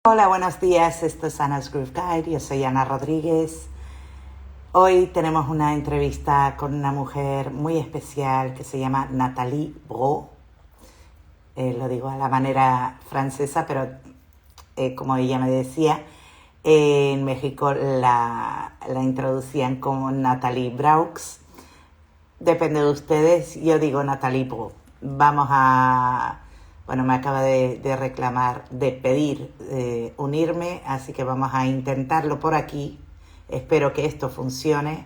Hola, buenos días. Esto es Ana's Groove Guide. Yo soy Ana Rodríguez. Hoy tenemos una entrevista con una mujer muy especial que se llama Nathalie Bro. Lo digo a la manera francesa, pero como ella me decía, en México la introducían como Nathalie Braux. Depende de ustedes, yo digo Nathalie Bro. Vamos a... Bueno, me acaba de reclamar, de pedir unirme, así que vamos a intentarlo por aquí. Espero que esto funcione.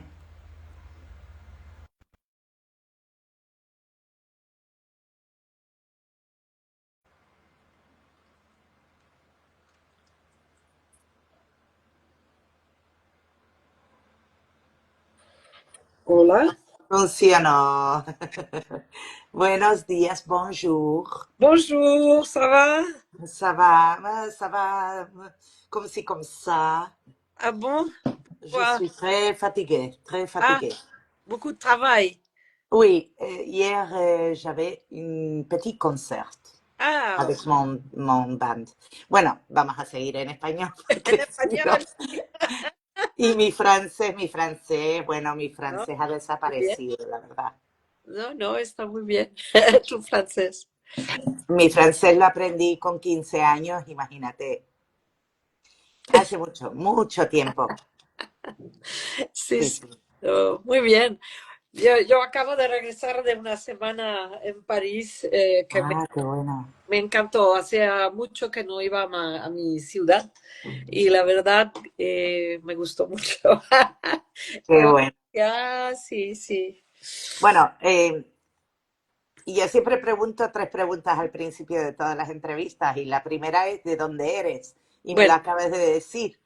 Hola. Funcionó. Buenos días, bonjour. Bonjour, ça va? Ça va, comme ça. Ah bon? Je Quoi? suis très fatiguée, très Ah, fatiguée. beaucoup de travail. Oui, hier j'avais un petit concert Ah, avec mon band. Bueno, vamos a seguir en español en porque si no... español. Y bueno, mi No, francés ha muy bien. desaparecido, la verdad. No, no, está muy bien. Tu francés. Mi francés lo aprendí con 15 años, imagínate, hace mucho, mucho tiempo. Sí, Sí, sí. sí. Oh, muy bien. Yo acabo de regresar de una semana en París que Ah, qué bueno, me encantó. Hacía mucho que no iba a mi ciudad y la verdad me gustó mucho. qué Como, bueno. sí, sí. Bueno, y yo siempre pregunto tres preguntas al principio de todas las entrevistas y la primera es ¿de dónde eres? Y me lo Bueno, acabas de decir.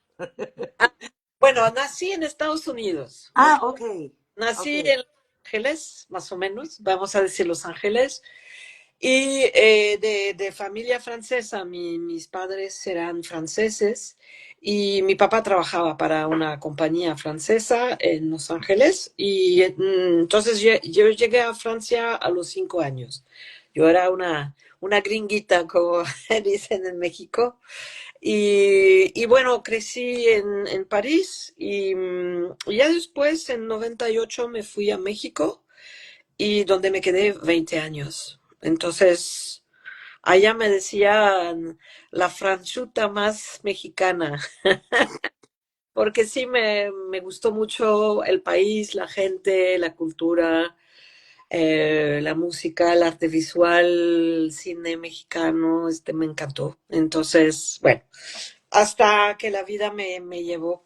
bueno, nací en Estados Unidos. Ah, ok, ok. Nací en Los Ángeles, más o menos, vamos a decir Los Ángeles, y de familia francesa. Mis padres eran franceses y mi papá trabajaba para una compañía francesa en Los Ángeles y entonces yo llegué a Francia a los 5 años. Yo era una gringuita, como dicen en México. Y bueno, crecí en París y ya después, en 98 me fui a México y donde me quedé 20 años. Entonces, allá me decían la franchuta más mexicana, porque sí me gustó mucho el país, la gente, la cultura, la música, el arte visual, el cine mexicano, me encantó. Entonces, bueno, hasta que la vida me llevó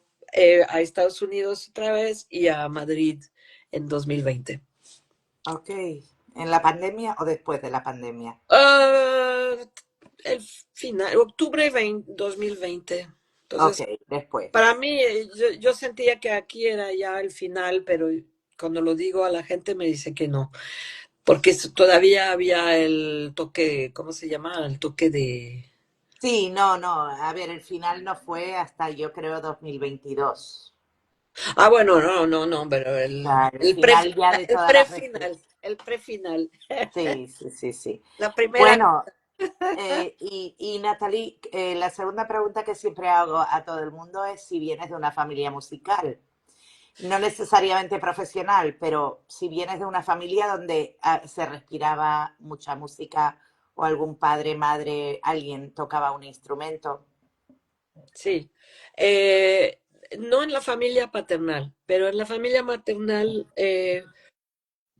a Estados Unidos otra vez y a Madrid en 2020. Ok. ¿En la pandemia o después de la pandemia? Ah, el final, octubre 2020. Ok, Entonces, después. para mí, yo sentía que aquí era ya el final, pero cuando lo digo a la gente me dice que no, porque todavía había el toque, ¿cómo se llama? El toque de... Sí, no, no. A ver, el final no fue hasta yo creo 2022. Ah, bueno, no, no, no, pero O sea, el el final ya de el todas las prefinal, restricciones. el prefinal. Sí, sí, sí, sí. La primera. Bueno, y Natalie, la segunda pregunta que siempre hago a todo el mundo es si vienes de una familia musical. No necesariamente profesional, pero si vienes de una familia donde se respiraba mucha música o algún padre, madre, alguien tocaba un instrumento. Sí. No en la familia paternal, pero en la familia maternal,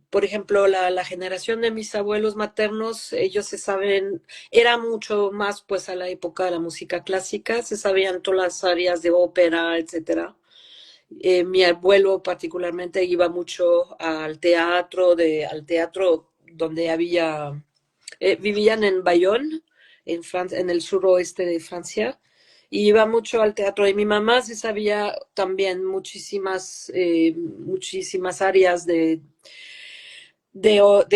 por ejemplo, la generación de mis abuelos maternos, ellos se saben, era mucho más pues a la época de la música clásica, se sabían todas las áreas de ópera, etcétera. Mi abuelo particularmente iba mucho al teatro donde había, vivían en Bayonne, en Francia, en el suroeste de Francia, y iba mucho al teatro. Y mi mamá se sabía también muchísimas áreas de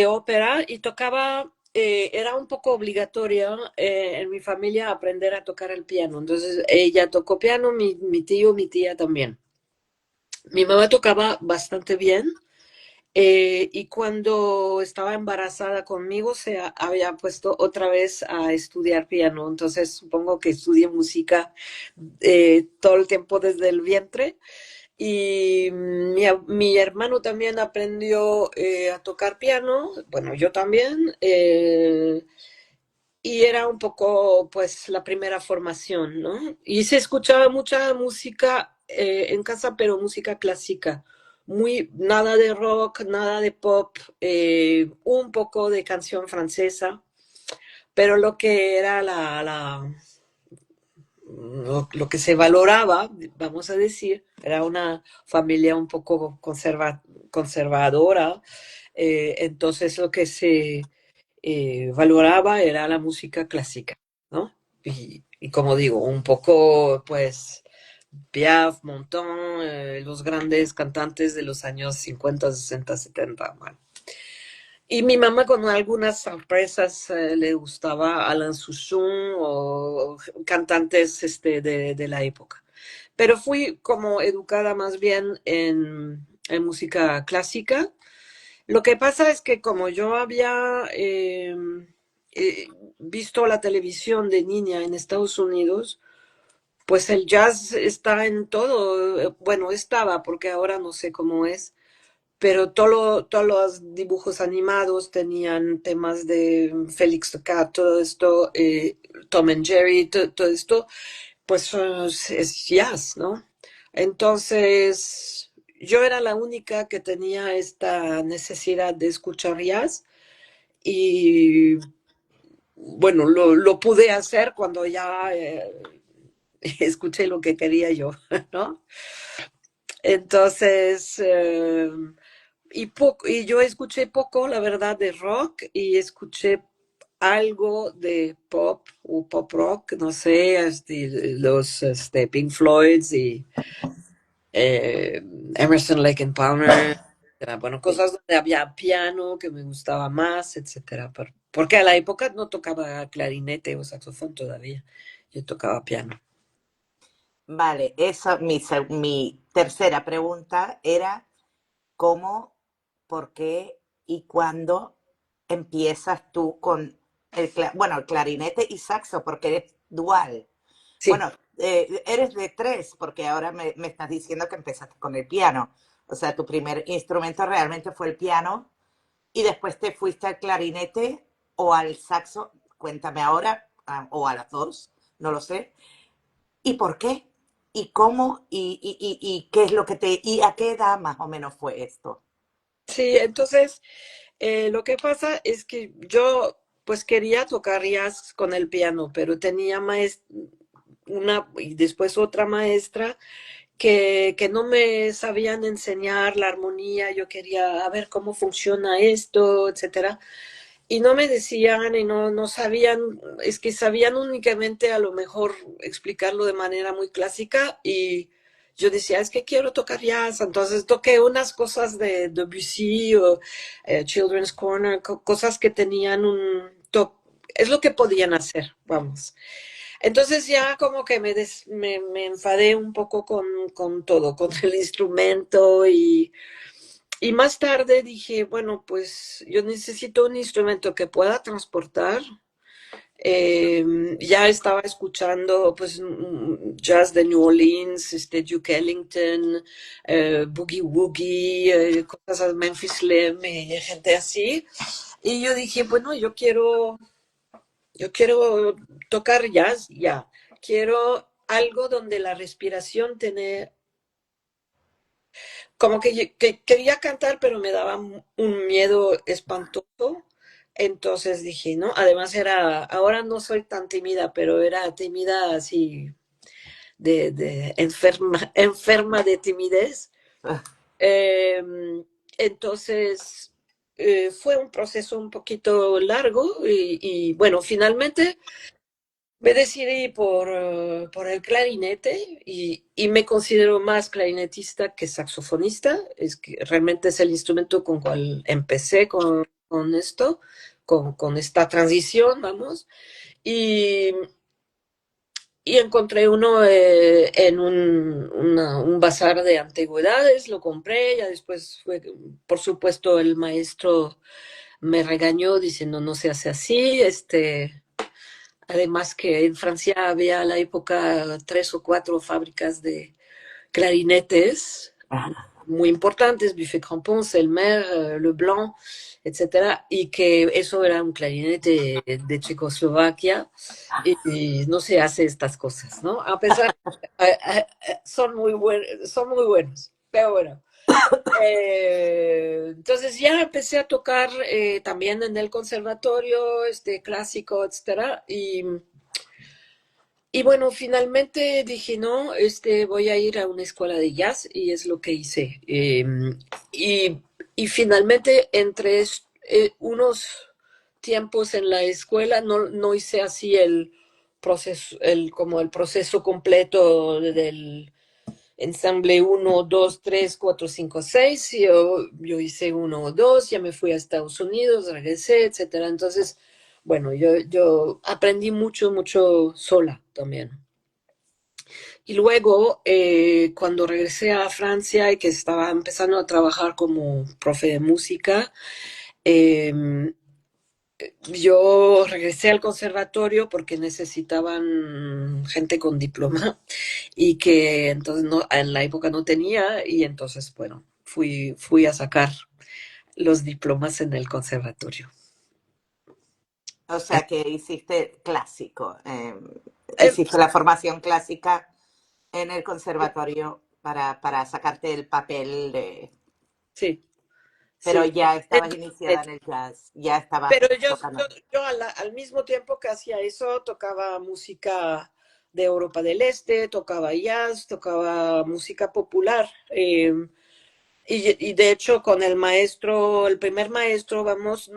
ópera y tocaba. Era un poco obligatorio en mi familia aprender a tocar el piano. Entonces ella tocó piano, mi tío, mi tía también. Mi mamá tocaba bastante bien Y cuando estaba embarazada conmigo, había puesto otra vez a estudiar piano. Entonces, supongo que estudié música todo el tiempo desde el vientre. Y mi hermano también aprendió a tocar piano, bueno, yo también, y era un poco pues la primera formación, ¿no? Y se escuchaba mucha música en casa, pero música clásica, muy, nada de rock, nada de pop, un poco de canción francesa, pero lo que era lo que se valoraba, vamos a decir, era una familia un poco conservadora, entonces lo que se valoraba era la música clásica, ¿no? Y como digo, un poco, pues, Piaf, Montand, los grandes cantantes de los años 50, 60, 70. Bueno. Y mi mamá con algunas sorpresas le gustaba Alain Souchon o cantantes de la época. Pero fui como educada más bien en música clásica. Lo que pasa es que como yo había eh, visto la televisión de niña en Estados Unidos, pues el jazz está en todo. Bueno, estaba, porque ahora no sé cómo es, pero todos los dibujos animados tenían temas de Félix the Cat, todo esto, Tom and Jerry, todo esto, pues es jazz, ¿no? Entonces, yo era la única que tenía esta necesidad de escuchar jazz y bueno, lo pude hacer cuando ya escuché lo que quería yo, ¿no? Entonces, y yo escuché poco, la verdad, de rock y escuché algo de pop o pop rock, no sé, los Pink Floyds y eh, Emerson, Lake and Palmer, etcétera. Bueno, Sí. cosas donde había piano que me gustaba más, etcétera. Porque a la época no tocaba clarinete o saxofón todavía, yo tocaba piano. Vale, eso, mi tercera pregunta era cómo, por qué y cuándo empiezas tú con bueno, el clarinete y saxo, porque eres dual. Sí. Bueno, eres de tres, porque ahora me estás diciendo que empezaste con el piano. O sea, tu primer instrumento realmente fue el piano y después te fuiste al clarinete o al saxo. Cuéntame ahora, o a las dos, no lo sé. ¿Y por qué? ¿Y cómo? ¿Y qué es lo que y a qué edad más o menos fue esto? Sí, entonces lo que pasa es que yo pues quería tocar jazz con el piano, pero tenía una y después otra maestra que no me sabían enseñar la armonía, yo quería a ver cómo funciona esto, etcétera. Y no me decían y no sabían, es que sabían únicamente a lo mejor explicarlo de manera muy clásica y yo decía, es que quiero tocar jazz, entonces toqué unas cosas de Debussy o Children's Corner, cosas que tenían un toque, es lo que podían hacer, vamos. Entonces ya como que me enfadé un poco con todo, con el instrumento y más tarde dije, bueno, pues yo necesito un instrumento que pueda transportar. Ya estaba escuchando pues jazz de New Orleans, Duke Ellington, Boogie Woogie, cosas de Memphis Slim y gente así. Y yo dije, bueno, yo quiero tocar jazz, ya. Quiero algo donde la respiración tiene como que quería cantar, pero me daba un miedo espantoso. Entonces dije, ¿no? Además ahora no soy tan tímida, pero era tímida así de enferma, enferma de timidez. Eh, entonces fue un proceso un poquito largo y bueno, finalmente me decidí por el clarinete y me considero más clarinetista que saxofonista. Es que realmente es el instrumento con cual empecé con esto, con esta transición, vamos. Y, y encontré uno en un bazar de antigüedades, lo compré, ya después fue, por supuesto, el maestro me regañó diciendo no se hace así, además que en Francia había a la época 3 o 4 fábricas de clarinetes muy importantes, Buffet-Crampon, Selmer, Leblanc, etcétera, y que eso era un clarinete de Checoslovaquia y no se hace estas cosas, ¿no? A pesar son muy buenos, pero bueno. Entonces ya empecé a tocar también en el conservatorio, clásico, etcétera, y bueno, finalmente dije, no, voy a ir a una escuela de jazz y es lo que hice. Y, y finalmente, entre unos tiempos en la escuela, no hice así el proceso, como el proceso completo del ensamble 1, 2, 3, 4, 5, 6. Yo hice 1 o 2, ya me fui a Estados Unidos, regresé, etcétera. Entonces, bueno, yo aprendí mucho, mucho sola también. Y luego, cuando regresé a Francia y que estaba empezando a trabajar como profe de música, eh, yo regresé al conservatorio porque necesitaban gente con diploma y que entonces no, en la época no tenía y entonces, bueno, fui a sacar los diplomas en el conservatorio. O sea que hiciste clásico, Eh, hiciste la formación clásica en el conservatorio para sacarte el papel de... sí, Pero sí. ya En estabas iniciada en clarinete. el jazz, ya estabas Pero tocando. yo al mismo tiempo que hacía eso, tocaba música de Europa del Este, tocaba jazz, tocaba música popular. Y de hecho con el maestro, el primer maestro, vamos,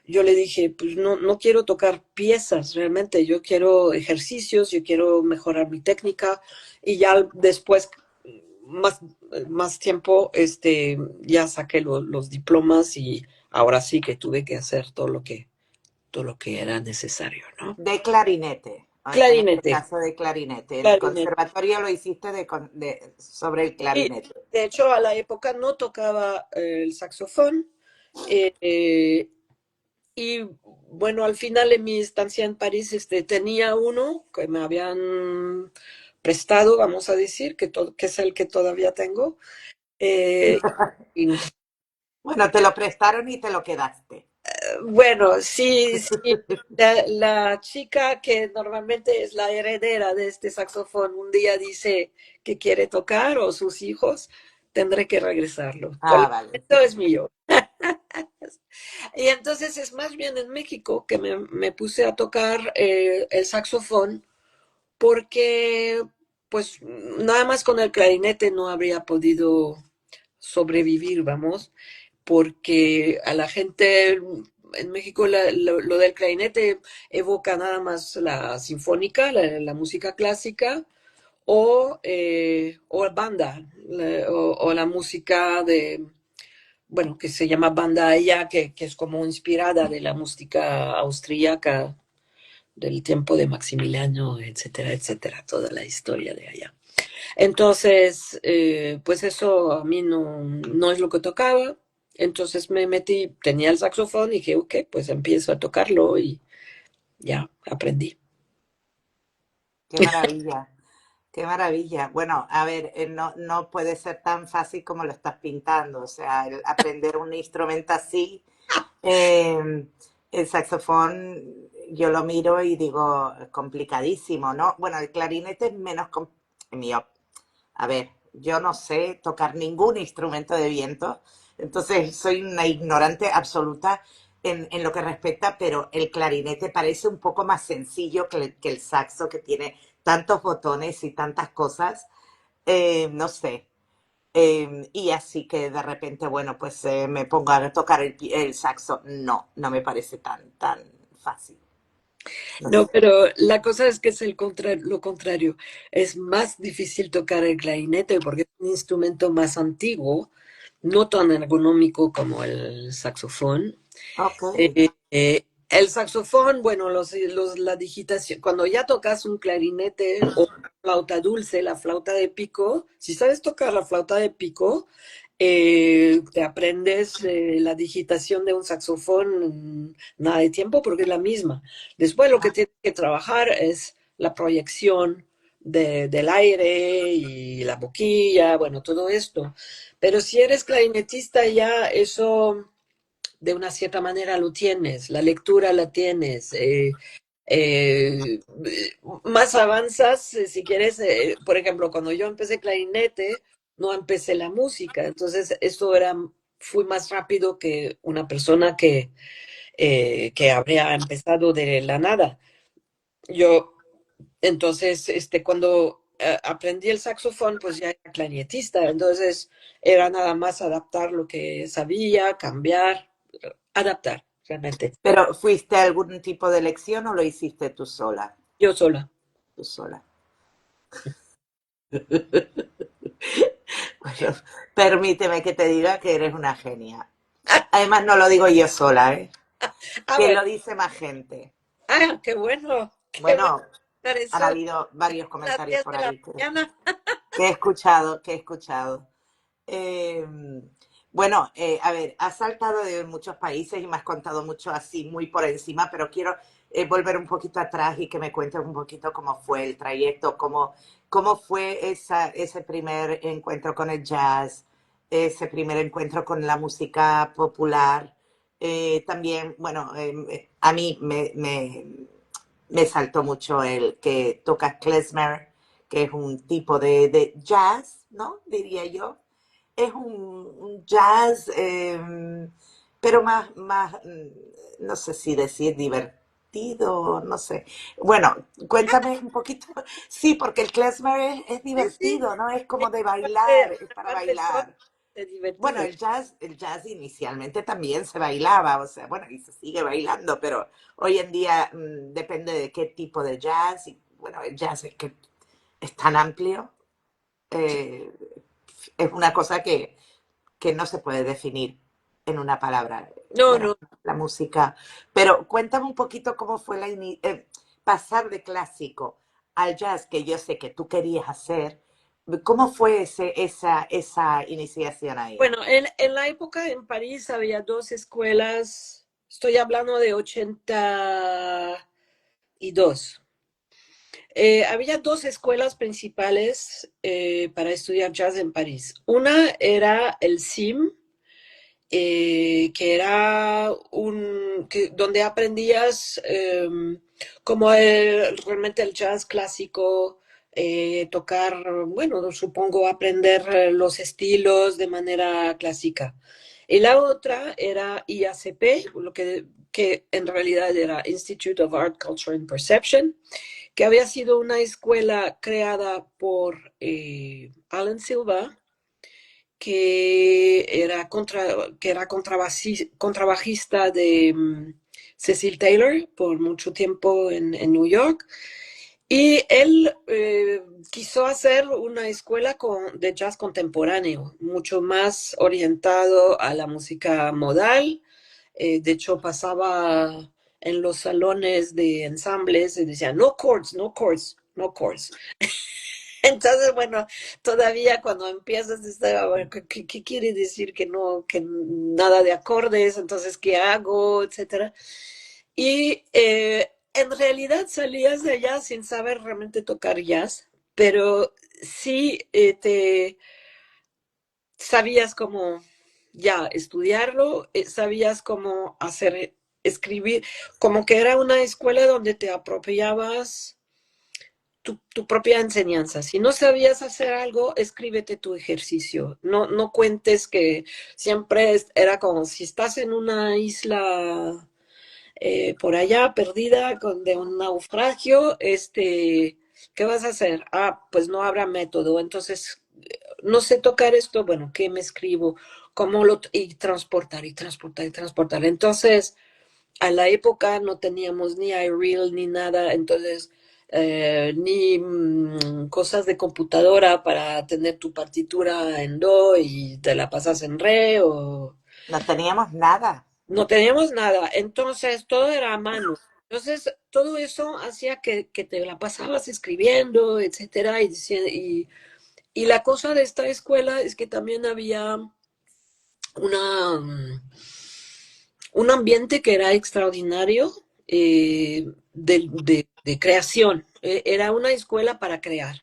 yo le dije, pues no quiero tocar piezas realmente, yo quiero ejercicios, yo quiero mejorar mi técnica y ya después, más, más tiempo, ya saqué los diplomas y ahora sí que tuve que hacer todo lo que era necesario, ¿no? De clarinete, en este Clarinete, caso de clarinete. El clarinete. conservatorio lo hiciste sobre el Y clarinete. de hecho a la época no tocaba el saxofón. eh, Y bueno, al final en mi estancia en París, tenía uno que me habían prestado, vamos a decir, que es el que todavía tengo. Eh, y, Bueno, te lo prestaron y te lo quedaste. bueno, sí, sí, la chica que normalmente es la heredera de este saxofón un día dice que quiere tocar o sus hijos, tendré que regresarlo. Por el Ah, vale. momento es mío. Y entonces es más bien en México que me puse a tocar el saxofón porque pues nada más con el clarinete no habría podido sobrevivir, vamos, porque a la gente en México lo del clarinete evoca nada más la sinfónica, la música clásica o banda, o la música de bueno, que se llama Banda Aya, que es como inspirada de la música austríaca del tiempo de Maximiliano, etcétera, etcétera, toda la historia de allá. Entonces, pues eso a mí no es lo que tocaba. Entonces me metí, tenía el saxofón y dije, ok, pues empiezo a tocarlo y ya aprendí. Qué maravilla, qué maravilla. Bueno, a ver, no puede ser tan fácil como lo estás pintando. O sea, aprender un instrumento así, eh, el saxofón, yo lo miro y digo, complicadísimo, ¿no? Bueno, el clarinete es menos... mío. A ver, yo no sé tocar ningún instrumento de viento, entonces soy una ignorante absoluta en lo que respecta, pero el clarinete parece un poco más sencillo que el saxo, que tiene tantos botones y tantas cosas. No sé. Y así que de repente, bueno, pues me pongo a tocar el saxo. No me parece tan fácil. No No, sé. pero la cosa es que es lo contrario. Es más difícil tocar el clarinete porque es un instrumento más antiguo, no tan ergonómico como el saxofón. Ok. Eh, eh, El saxofón, bueno, la digitación, cuando ya tocas un clarinete o flauta dulce, la flauta de pico, si sabes tocar la flauta de pico, te aprendes la digitación de un saxofón en nada de tiempo porque es la misma. Después lo que Ah, tienes que trabajar es la proyección del aire y la boquilla, bueno, todo esto. Pero si eres clarinetista ya eso de una cierta manera lo tienes, la lectura la tienes. Eh, Más avanzas, si quieres, por ejemplo, cuando yo empecé clarinete, no empecé la música, entonces eso era, fui más rápido que una persona que habría empezado de la nada. Yo, entonces, cuando aprendí el saxofón, pues ya era clarinetista, entonces era nada más adaptar lo que sabía, cambiar, adaptar, realmente, ¿pero fuiste a algún tipo de lección o lo hiciste tú sola? yo sola. Tú sola. Bueno, permíteme que te diga que eres una genia. Además, no lo digo yo sola, ¿eh? Ah, Que bueno, lo dice más gente. qué bueno Bueno, escuchar han eso. habido varios A las comentarios 10 por de la ahí mañana. que he escuchado, que he escuchado. Eh, bueno, a ver, has saltado de muchos países y me has contado mucho así, muy por encima, pero quiero volver un poquito atrás y que me cuentes un poquito cómo fue el trayecto, cómo fue ese primer encuentro con el jazz, ese primer encuentro con la música popular. También, bueno, a mí me saltó mucho el que toca klezmer, que es un tipo de jazz, ¿no? Diría yo. Es un jazz, pero no sé si decir divertido, no sé. Bueno, cuéntame un poquito. Sí, porque el klezmer es Sí, sí. divertido, ¿no? Es como de Aparte, bailar, es para aparte son bailar. Bueno, divertidos. el jazz inicialmente también se bailaba, o sea, bueno, y se sigue bailando, pero hoy en día depende de qué tipo de jazz. Y bueno, el jazz es que es tan amplio, eh, es una cosa que no se puede definir en una palabra. No, Bueno, no. la música. Pero cuéntame un poquito cómo fue pasar de clásico al jazz, que yo sé que tú querías hacer. ¿Cómo fue esa iniciación ahí? Bueno, en la época en París había dos escuelas, estoy hablando de 82. Había dos escuelas principales para estudiar jazz en París. Una era el CIM, que era donde aprendías como realmente el jazz clásico, tocar, bueno, supongo aprender los estilos de manera clásica. Y la otra era IACP, que en realidad era Institute of Art, Culture and Perception, que había sido una escuela creada por Alan Silva, que era contrabajista de Cecil Taylor por mucho tiempo en New York. Y él quiso hacer una escuela de jazz contemporáneo, mucho más orientado a la música modal. De hecho, pasaba en los salones de ensambles y decía, no chords, no chords, no chords. Entonces, bueno, todavía cuando empiezas, bueno, ¿qué quiere decir que no, que nada de acordes? Entonces, ¿qué hago? Etcétera. Y en realidad salías de allá sin saber realmente tocar jazz, pero sí te sabías cómo ya estudiarlo, sabías cómo hacer, escribir, como que era una escuela donde te apropiabas tu propia enseñanza. Si no sabías hacer algo, escríbete tu ejercicio. No, no cuentes que siempre era como si estás en una isla por allá perdida de un naufragio, ¿qué vas a hacer? Ah, pues no habrá método. Entonces, no sé tocar esto, bueno, ¿qué me escribo? Y transportar y transportar y transportar. Entonces, a la época no teníamos ni iReal ni nada, entonces ni cosas de computadora para tener tu partitura en do y te la pasas en re o No teníamos nada. no teníamos nada, entonces todo era a mano. Entonces, todo eso hacía que te la pasabas escribiendo, etcétera, y la cosa de esta escuela es que también había una, un ambiente que era extraordinario de creación. Era una escuela para crear.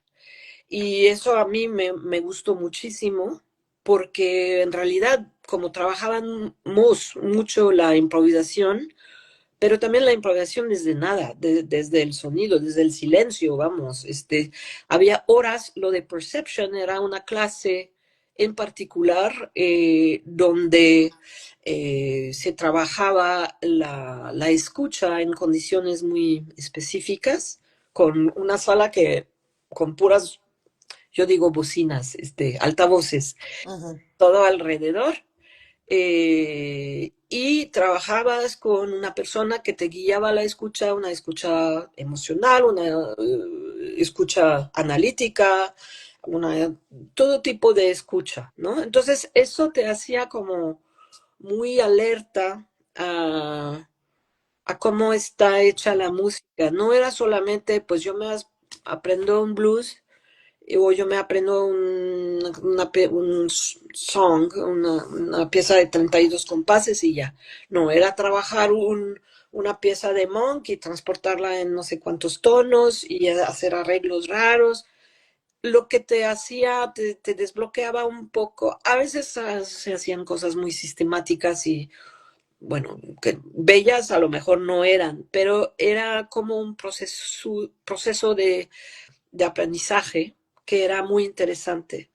Y eso a mí me gustó muchísimo porque en realidad, como trabajábamos mucho la improvisación, pero también la improvisación desde nada, desde el sonido, desde el silencio, vamos. Había horas, lo de Perception era una clase en particular donde se trabajaba la escucha en condiciones muy específicas, con una sala con puras, yo digo bocinas, altavoces, Ujú. todo alrededor y trabajabas con una persona que te guiaba la escucha, una escucha emocional, una escucha analítica, todo tipo de escucha, ¿no? Entonces eso te hacía como muy alerta a cómo está hecha la música. No era solamente, pues aprendo un blues o yo me aprendo un song, una pieza de 32 compases y ya. No, era trabajar una pieza de Monk y transportarla en no sé cuántos tonos y hacer arreglos raros. Lo que te hacía, te desbloqueaba un poco. A veces se hacían cosas muy sistemáticas y, bueno, que bellas a lo mejor no eran, pero era como un proceso de aprendizaje que era muy interesante.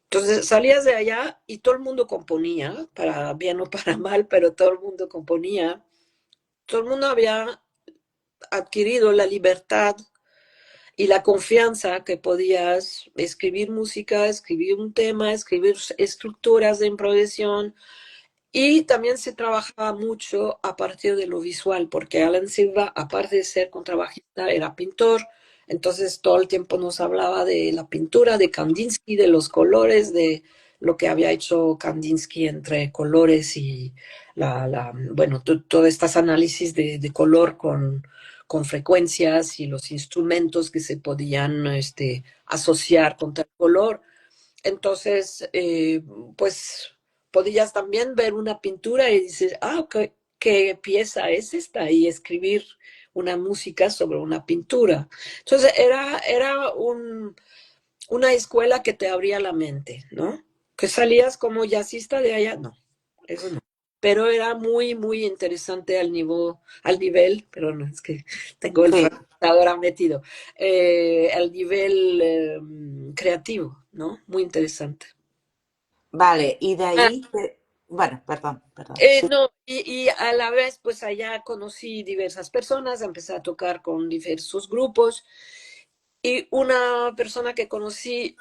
Entonces salías de allá y todo el mundo componía, para bien o para mal, pero todo el mundo componía. Todo el mundo había adquirido la libertad y la confianza que podías escribir música, escribir un tema, escribir estructuras de improvisación, y también se trabajaba mucho a partir de lo visual, porque Alan Silva, aparte de ser contrabajista, era pintor. Entonces todo el tiempo nos hablaba de la pintura, de Kandinsky, de los colores, de lo que había hecho Kandinsky entre colores y bueno, todos estos análisis de color con frecuencias y los instrumentos que se podían asociar con tal color. Entonces, pues podías también ver una pintura y dices, ¿qué pieza es esta? Y escribir una música sobre una pintura. Entonces, era una escuela que te abría la mente, ¿no? Que salías como jazzista de allá, no, eso no. Pero era muy, muy interesante al nivel, perdón, es que tengo el Sí, francés ahora metido, al nivel creativo, ¿no? Muy interesante. vale, y de Ah, ahí, bueno, perdón, perdón. Sí. no, y a la vez, pues allá conocí diversas personas, empecé a tocar con diversos grupos. Y una persona que conocí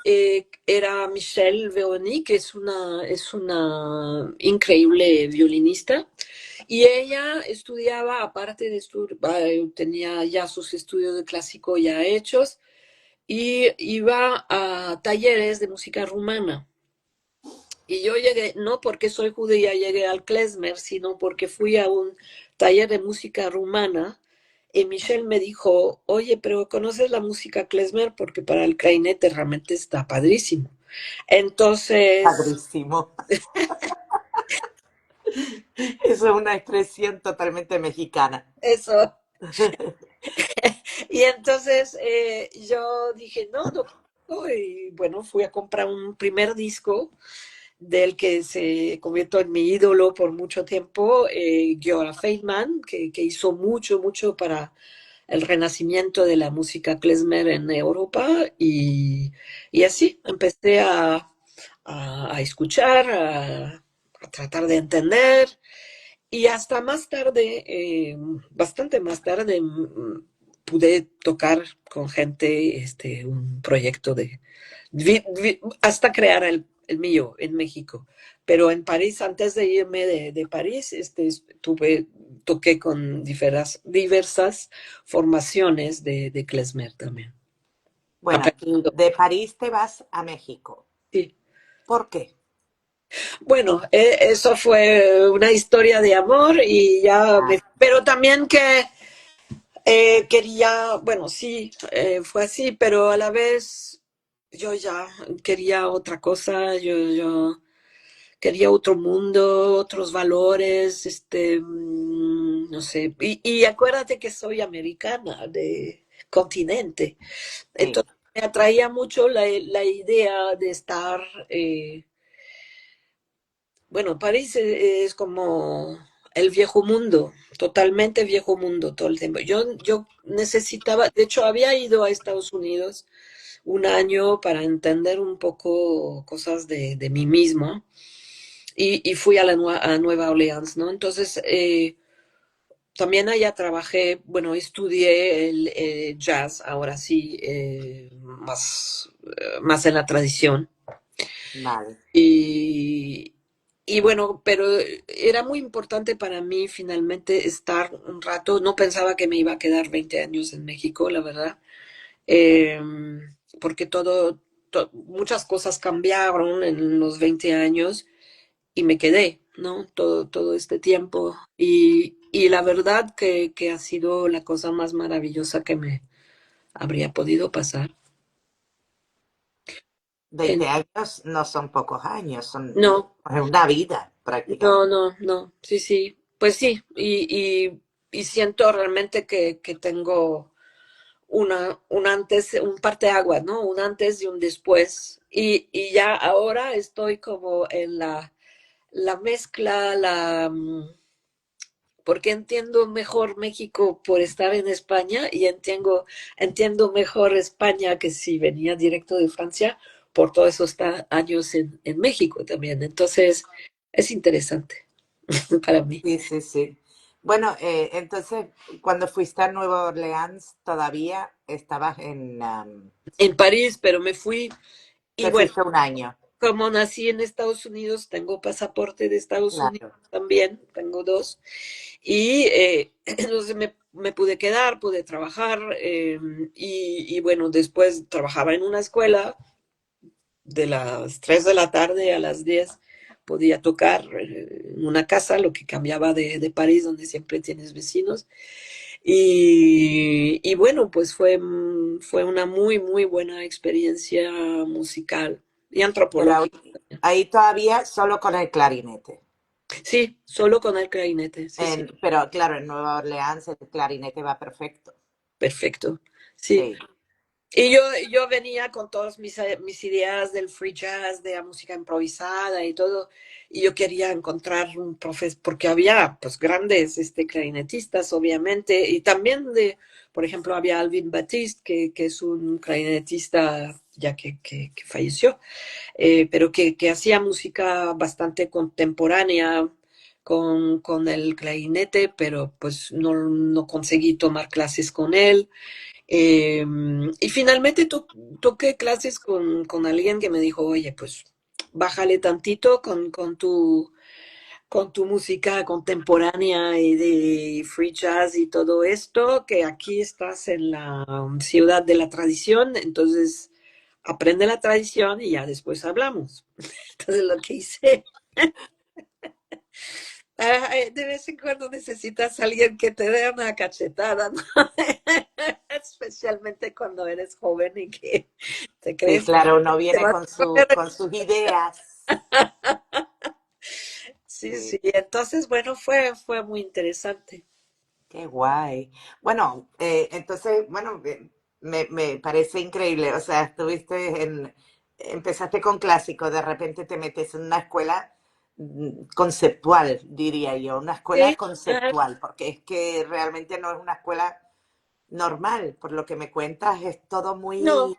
era Michelle Veoni, que es una increíble violinista. Y ella estudiaba, aparte de estudiar, tenía ya sus estudios de clásico ya hechos, y iba a talleres de música rumana. Y yo llegué, no porque soy judía, llegué al klezmer, sino porque fui a un taller de música rumana y Michelle me dijo, oye, pero ¿conoces la música klezmer? Porque para el clarinete realmente está padrísimo. Entonces, Padrísimo. Eso es una expresión totalmente mexicana. eso. Y entonces yo dije, no, no. Y bueno, fui a comprar un primer disco del que se convirtió en mi ídolo por mucho tiempo, Giora Feldman, que hizo mucho, mucho para el renacimiento de la música klezmer en Europa y así empecé a escuchar, a tratar de entender y hasta más tarde, bastante más tarde, pude tocar con gente un proyecto hasta crear el mío en México. Pero en París, antes de irme de París, toqué con diversas formaciones de klezmer también. Bueno, y Aprendiendo. de París te vas a México. Sí. ¿Por qué? Bueno, eso fue una historia de amor y ya Ah, pero también que quería, bueno, sí, fue así, pero a la vez yo ya quería otra cosa, yo quería otro mundo, otros valores, no sé, y acuérdate que soy americana de continente, sí, entonces me atraía mucho la idea de estar, bueno, París es como el viejo mundo, totalmente viejo mundo todo el tiempo. Yo necesitaba, de hecho, había ido a Estados Unidos un año para entender un poco cosas de mí mismo y fui a a Nueva Orleans, ¿no? Entonces, también allá trabajé, bueno, estudié el jazz, ahora sí, más en la tradición. vale. Y, y bueno, pero era muy importante para mí finalmente estar un rato. No pensaba que me iba a quedar 20 años en México, la verdad, eh, porque muchas cosas cambiaron en los 20 años y me quedé, ¿no? Todo este tiempo. Y la verdad que ha sido la cosa más maravillosa que me habría podido pasar. 20 años no son pocos años, No, es una vida prácticamente. no, sí, sí, pues sí, y siento realmente que tengo un antes, un parteaguas, ¿no? Un antes y un después. Y ya ahora estoy como en la mezcla, porque entiendo mejor México por estar en España y entiendo mejor España que si venía directo de Francia por todos esos años en México también. Entonces, es interesante para mí. Sí, sí, sí. Bueno, entonces, cuando fuiste a Nueva Orleans, todavía estabas En París, pero me fui y te bueno, fuiste un año, como nací en Estados Unidos, tengo pasaporte de Estados Unidos claro. también, tengo dos, y entonces me pude quedar, pude trabajar y bueno, después trabajaba en una escuela de las 3 de la tarde a las 10 podía tocar en una casa, lo que cambiaba de París, donde siempre tienes vecinos. Y bueno, pues fue una muy buena experiencia musical y Pero antropológica. ahí todavía solo con el clarinete. Sí, solo con el clarinete, sí, sí, Pero claro, en Nueva Orleans el clarinete va perfecto. perfecto. Sí, Sí, y yo venía con todas mis ideas del free jazz, de la música improvisada y todo, y yo quería encontrar un profesor, porque había pues grandes clarinetistas, obviamente, y también por ejemplo, había Alvin Batiste, que es un clarinetista ya que falleció, pero que hacía música bastante contemporánea con el clarinete, pero pues no conseguí tomar clases con él. Eh, y finalmente toqué clases con alguien que me dijo, oye, pues bájale tantito con tu música contemporánea y de free jazz y todo esto, que aquí estás en la ciudad de la tradición, entonces aprende la tradición y ya después hablamos. Entonces lo que hice, de vez en cuando necesitas a alguien que te dé una cachetada, ¿no? Especialmente cuando eres joven y que te sí, crees que claro, uno te viene vas a comer. con sus ideas. Sí, Sí, sí, entonces, bueno, fue muy interesante. qué guay. Bueno, entonces, bueno, me parece increíble. O sea, empezaste con clásico, de repente te metes en una escuela conceptual, diría yo, una escuela Sí, ajá, conceptual, porque es que realmente no es una escuela normal, por lo que me cuentas, es todo no,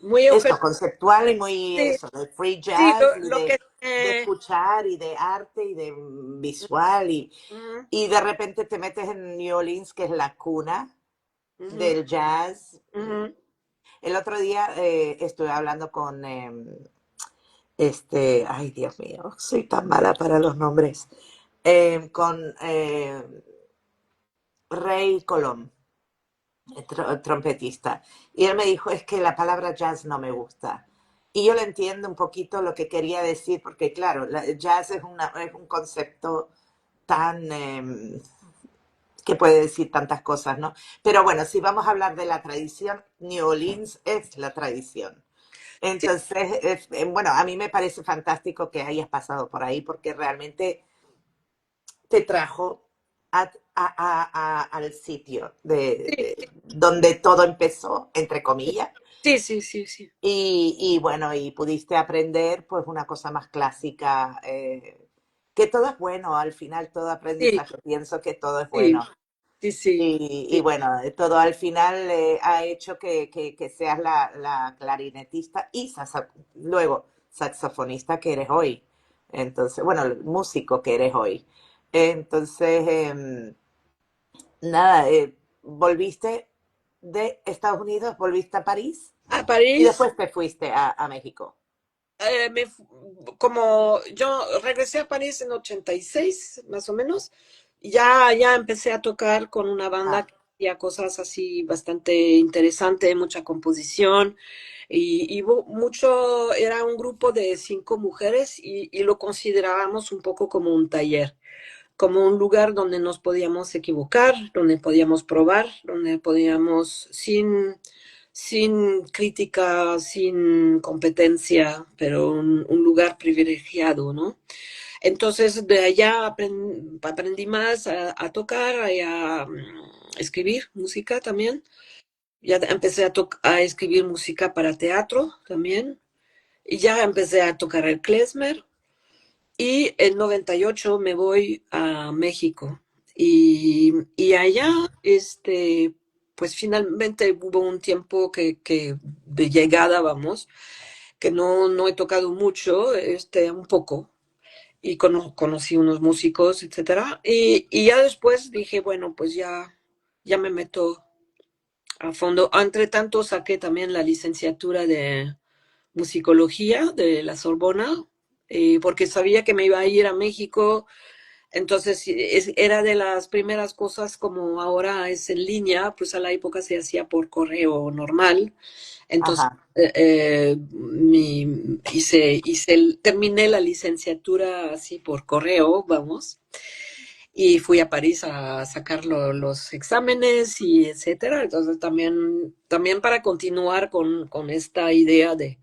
muy eso, objetivo. conceptual y muy Sí, eso, de free sí, jazz y lo que... de escuchar y de arte y de visual ujú, y de repente te metes en New Orleans, que es la cuna ujú, del jazz. ujú, El otro día estuve hablando con ay Dios mío, soy tan mala para los nombres, con Ray Colón, trompetista. Y él me dijo, es que la palabra jazz no me gusta. Y yo le entiendo un poquito lo que quería decir, porque claro, jazz es un concepto tan, que puede decir tantas cosas, ¿no? Pero bueno, si vamos a hablar de la tradición, New Orleans es la tradición. Sí, Entonces, bueno, a mí me parece fantástico que hayas pasado por ahí porque realmente te trajo al sitio sí, donde todo empezó, entre comillas, sí, sí, sí, sí. y bueno, y pudiste aprender pues una cosa más clásica, que todo es bueno, al final todo Sí, aprendizaje, pienso que todo es sí, bueno. sí, sí, Y sí. bueno, todo al final ha hecho que seas la clarinetista y luego saxofonista que eres hoy. Entonces, bueno, el músico que eres hoy. Entonces, nada, volviste de Estados Unidos, volviste a París A y París, después te fuiste a México. como yo regresé a París en 86, más o menos, ya empecé a tocar con una banda Ah, que hacía cosas así bastante interesante, mucha composición, y mucho, era un grupo de 5 mujeres y lo considerábamos un poco como un taller, como un lugar donde nos podíamos equivocar, donde podíamos probar, donde podíamos sin crítica, sin competencia, pero un lugar privilegiado, ¿no? Entonces de allá aprendí más a tocar y a escribir música también. Ya empecé a escribir música para teatro también. Y ya empecé a tocar el klezmer y en 98 me voy a México. Y allá, pues finalmente hubo un tiempo que de llegada, vamos, que no he tocado mucho, un poco, y conocí unos músicos, etcétera. Y ya después dije, bueno, pues ya me meto a fondo. Entre tanto, saqué también la licenciatura de musicología de la Sorbona, porque sabía que me iba a ir a México. Entonces era de las primeras cosas, como ahora es en línea, pues a la época se hacía por correo normal. Entonces ajá. terminé la licenciatura así por correo, vamos, y fui a París a sacar los exámenes y etcétera. Entonces también para continuar con esta idea de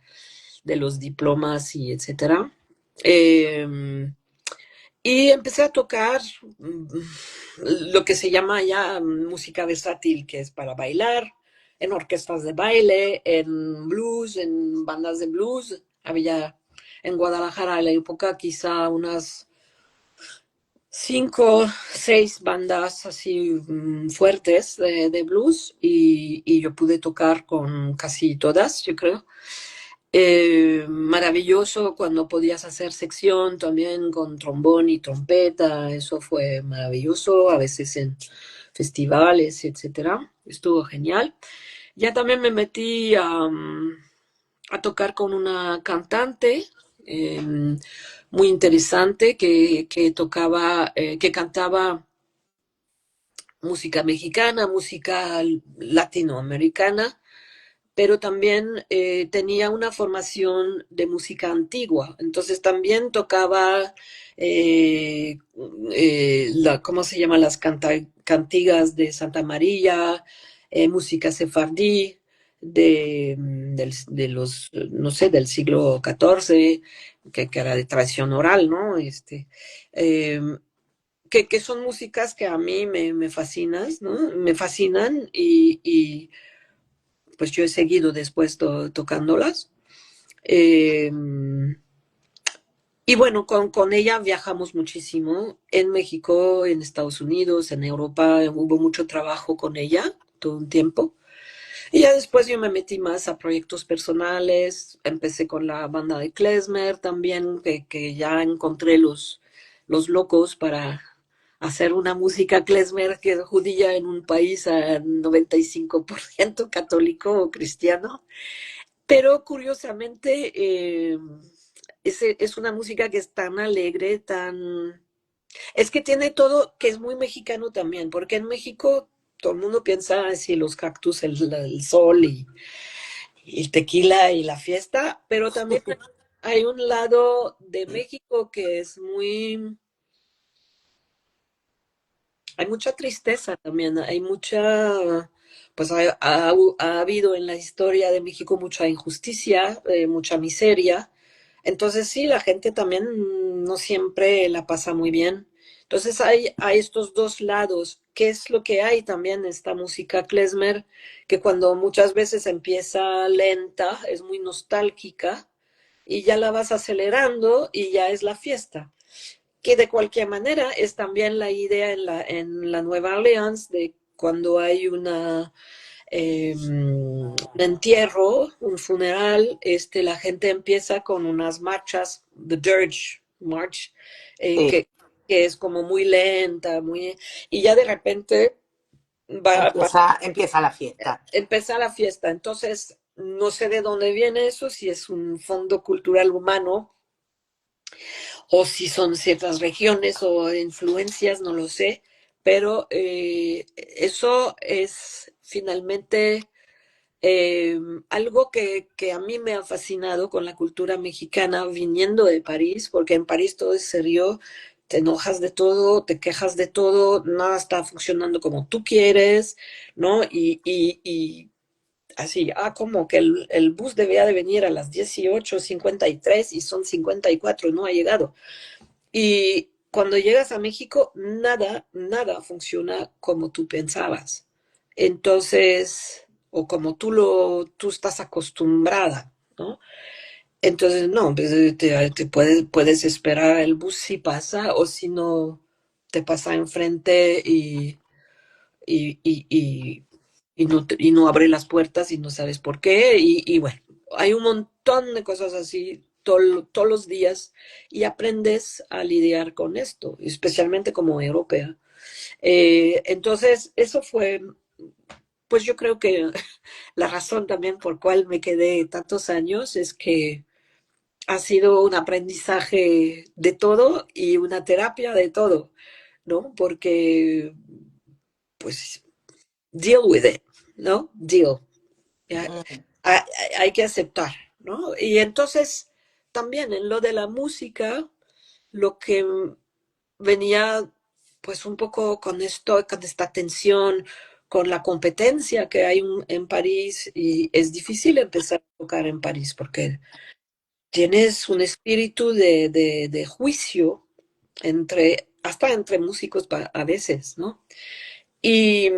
los diplomas y etcétera. Y empecé a tocar lo que se llama ya música versátil, que es para bailar, en orquestas de baile, en blues, en bandas de blues. Había en Guadalajara a la época quizá unas 5, 6 bandas así fuertes de blues y yo pude tocar con casi todas, yo creo. Maravilloso cuando podías hacer sección también con trombón y trompeta, eso fue maravilloso, a veces en festivales, etcétera, estuvo genial. Ya también me metí a tocar con una cantante eh, muy interesante que cantaba música mexicana, música latinoamericana, pero también tenía una formación de música antigua. Entonces también tocaba, ¿cómo se llama? Las cantigas de Santa María, música sefardí de los, no sé, del siglo XIV, que era de tradición oral, ¿no? Eh, que son músicas que a mí me fascinan, ¿no? Me fascinan y pues yo he seguido después tocándolas. Eh, y bueno, con ella viajamos muchísimo en México, en Estados Unidos, en Europa. Hubo mucho trabajo con ella todo un tiempo. Y ya después yo me metí más a proyectos personales. Empecé con la banda de klezmer también, que ya encontré los locos para hacer una música klezmer que es judía en un país a 95% católico o cristiano. Pero curiosamente, es una música que es tan alegre, tan... Es que tiene todo, que es muy mexicano también, porque en México todo el mundo piensa así los cactus, el sol el tequila y la fiesta, pero también hay un lado de México que es muy, hay mucha tristeza también, hay mucha, pues ha habido en la historia de México mucha injusticia, mucha miseria. Entonces sí, la gente también no siempre la pasa muy bien. Entonces hay estos dos lados. ¿Qué es lo que hay también en esta música klezmer? Que cuando muchas veces empieza lenta, es muy nostálgica, y ya la vas acelerando y ya es la fiesta. Que de cualquier manera es también la idea en la Nueva Orleans de cuando hay un entierro, un funeral, la gente empieza con unas marchas, the Dirge March, eh, Sí, que, que es como muy lenta, y ya de repente va a empieza la fiesta. empezar la fiesta. Entonces, no sé de dónde viene eso, si es un fondo cultural humano o si son ciertas regiones o influencias, no lo sé, pero eso es finalmente algo que a mí me ha fascinado con la cultura mexicana viniendo de París, porque en París todo es serio, te enojas de todo, te quejas de todo, nada está funcionando como tú quieres, ¿no? Y así, como que el bus debía de venir a las 18:53 y son 54, no ha llegado. Y cuando llegas a México, nada funciona como tú pensabas. Entonces, o como tú estás acostumbrada, ¿no? Entonces, no, pues, te puedes esperar el bus si pasa, o si no, te pasa enfrente y, y, y, y no abre las puertas y no sabes por qué. Y bueno, hay un montón de cosas así todos los días y aprendes a lidiar con esto, especialmente como europea. Entonces, eso fue, pues yo creo que la razón también por cual me quedé tantos años es que ha sido un aprendizaje de todo y una terapia de todo, ¿no? Porque, pues, deal with it, ¿no? Deal. Ya, Mm. hay, hay que aceptar, ¿no? Y entonces, también en lo de la música, lo que venía, pues un poco con esto, con esta tensión, con la competencia que hay en París, y es difícil empezar a tocar en París porque tienes un espíritu de juicio hasta entre músicos a veces, ¿no? Y,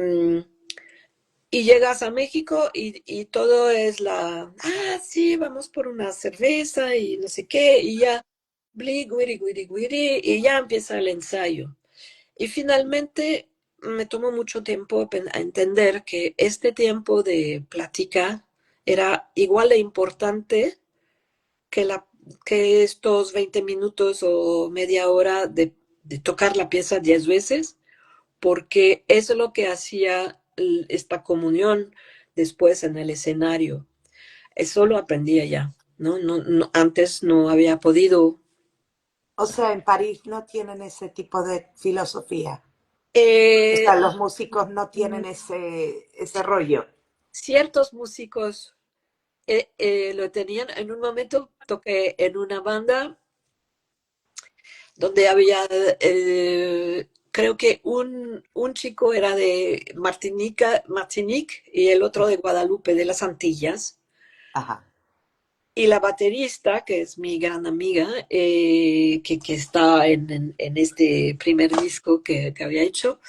y llegas a México y todo es sí, vamos por una cerveza y no sé qué, y ya, bli, guiri, guiri, guiri, y ya empieza el ensayo. Y finalmente me tomó mucho tiempo a entender que este tiempo de plática era igual de importante que, que estos 20 minutos o media hora de tocar la pieza 10 veces, porque eso es lo que hacía esta comunión después en el escenario. Eso lo aprendí allá, ¿no? Antes no había podido. O sea, en París no tienen ese tipo de filosofía. O Eh, sea, los músicos no tienen ese rollo. Ciertos músicos lo tenían. En un momento toqué en una banda donde había, creo que un chico era de Martinique y el otro de Guadalupe, de las Antillas. Ajá. Y la baterista, que es mi gran amiga, que está en este primer disco que había hecho,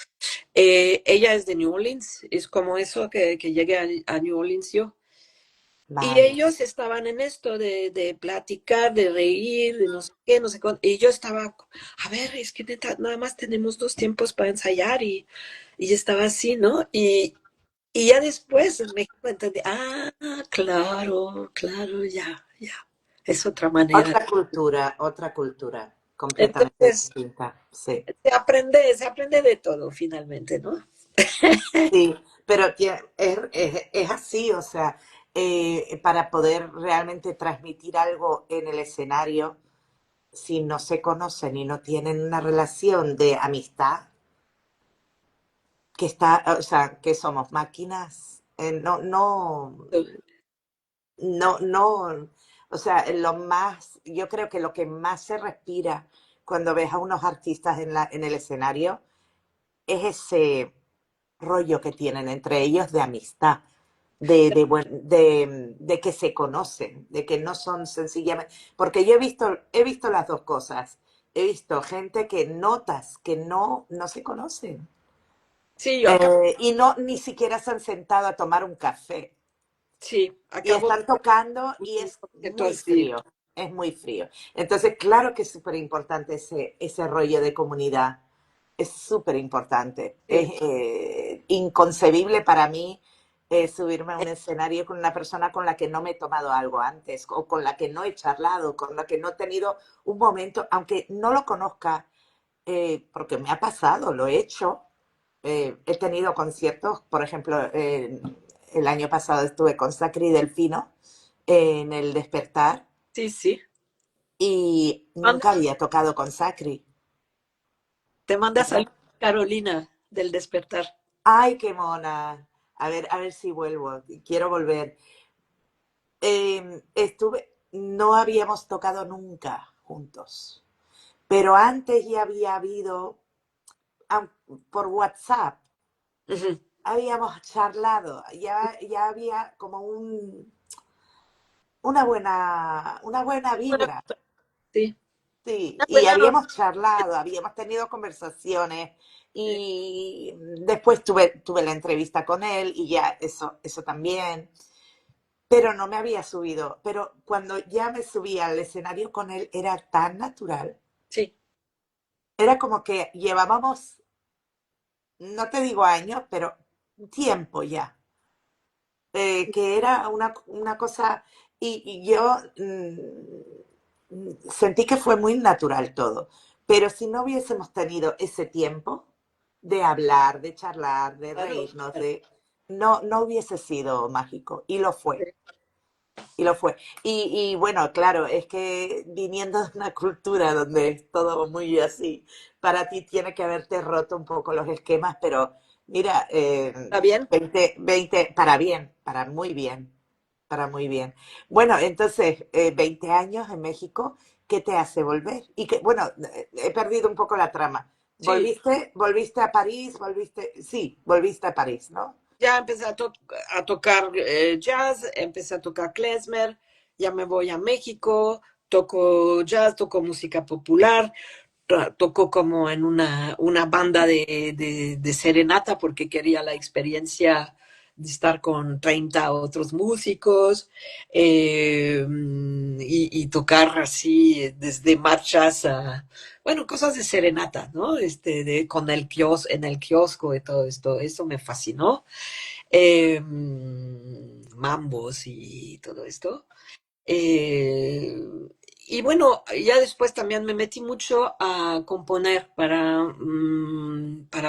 ella es de New Orleans. Es como eso que llegué a New Orleans yo. Y Vale. ellos estaban en esto de platicar, de reír, de no sé qué, no sé cuánto. Y yo estaba, a ver, es que nada más tenemos 2 tiempos para ensayar, y estaba así, ¿no? Y ya después en México entendí, claro, claro, ya. Es otra manera. Otra cultura, completamente Entonces, distinta. Sí. se aprende de todo finalmente, ¿no? Sí, pero es así, o sea, para poder realmente transmitir algo en el escenario, si no se conocen y no tienen una relación de amistad, que está, o sea, que somos máquinas, no, no, no, o sea, yo creo que lo que más se respira cuando ves a unos artistas en el escenario es ese rollo que tienen entre ellos de amistad, de que se conocen, de que no son sencillamente, porque yo he visto las dos cosas. He visto gente que notas que no se conocen Sí, yo acabo, y no ni siquiera se han sentado a tomar un café sí, y acabo están tocando y un es concierto muy así. frío, es muy frío. Entonces, claro que es súper importante ese rollo de comunidad, es súper importante. Es Sí. inconcebible para mí subirme a un escenario con una persona con la que no me he tomado algo antes o con la que no he charlado, con la que no he tenido un momento, aunque no lo conozca, porque me ha pasado, lo he hecho. He tenido conciertos, por ejemplo, el año pasado estuve con Sacri Delfino en el Despertar Sí, sí. y Manda- nunca había tocado con Sacri. Te manda salud Carolina del Despertar. ¡Ay, qué mona! A ver si vuelvo. Quiero volver. No habíamos tocado nunca juntos, pero antes ya había habido, por WhatsApp, Ujú. habíamos charlado, ya había como una buena Bueno, vibra. sí. Sí, Ah, pues y ya no. habíamos charlado, habíamos tenido conversaciones y después tuve la entrevista con él y ya eso también, pero no me había subido. Pero cuando ya me subí al escenario con él era tan natural, Sí, era como que llevábamos, no te digo años, pero tiempo ya, que era una cosa, y yo sentí que fue muy natural todo, pero si no hubiésemos tenido ese tiempo de hablar, de charlar, de claro, reírnos, claro. no hubiese sido mágico, y lo fue. Y lo fue. Y bueno, claro, es que viniendo de una cultura donde es todo muy así, para ti tiene que haberte roto un poco los esquemas, pero mira, ¿Está bien? 20 para bien, para muy bien, para muy bien. Bueno, entonces, 20 años en México, ¿qué te hace volver? Y que, bueno, he perdido un poco la trama. Sí, ¿Volviste a París? Sí, volviste a París, ¿no? ya empecé a tocar jazz, empecé a tocar klezmer, ya me voy a México, toco jazz, toco música popular, tocó como en una banda de serenata porque quería la experiencia de estar con 30 otros músicos y tocar así desde marchas a, bueno, cosas de serenata, ¿no? Con en el kiosco y todo esto, eso me fascinó. Mambos y todo esto. Eh, y bueno, ya después también me metí mucho a componer para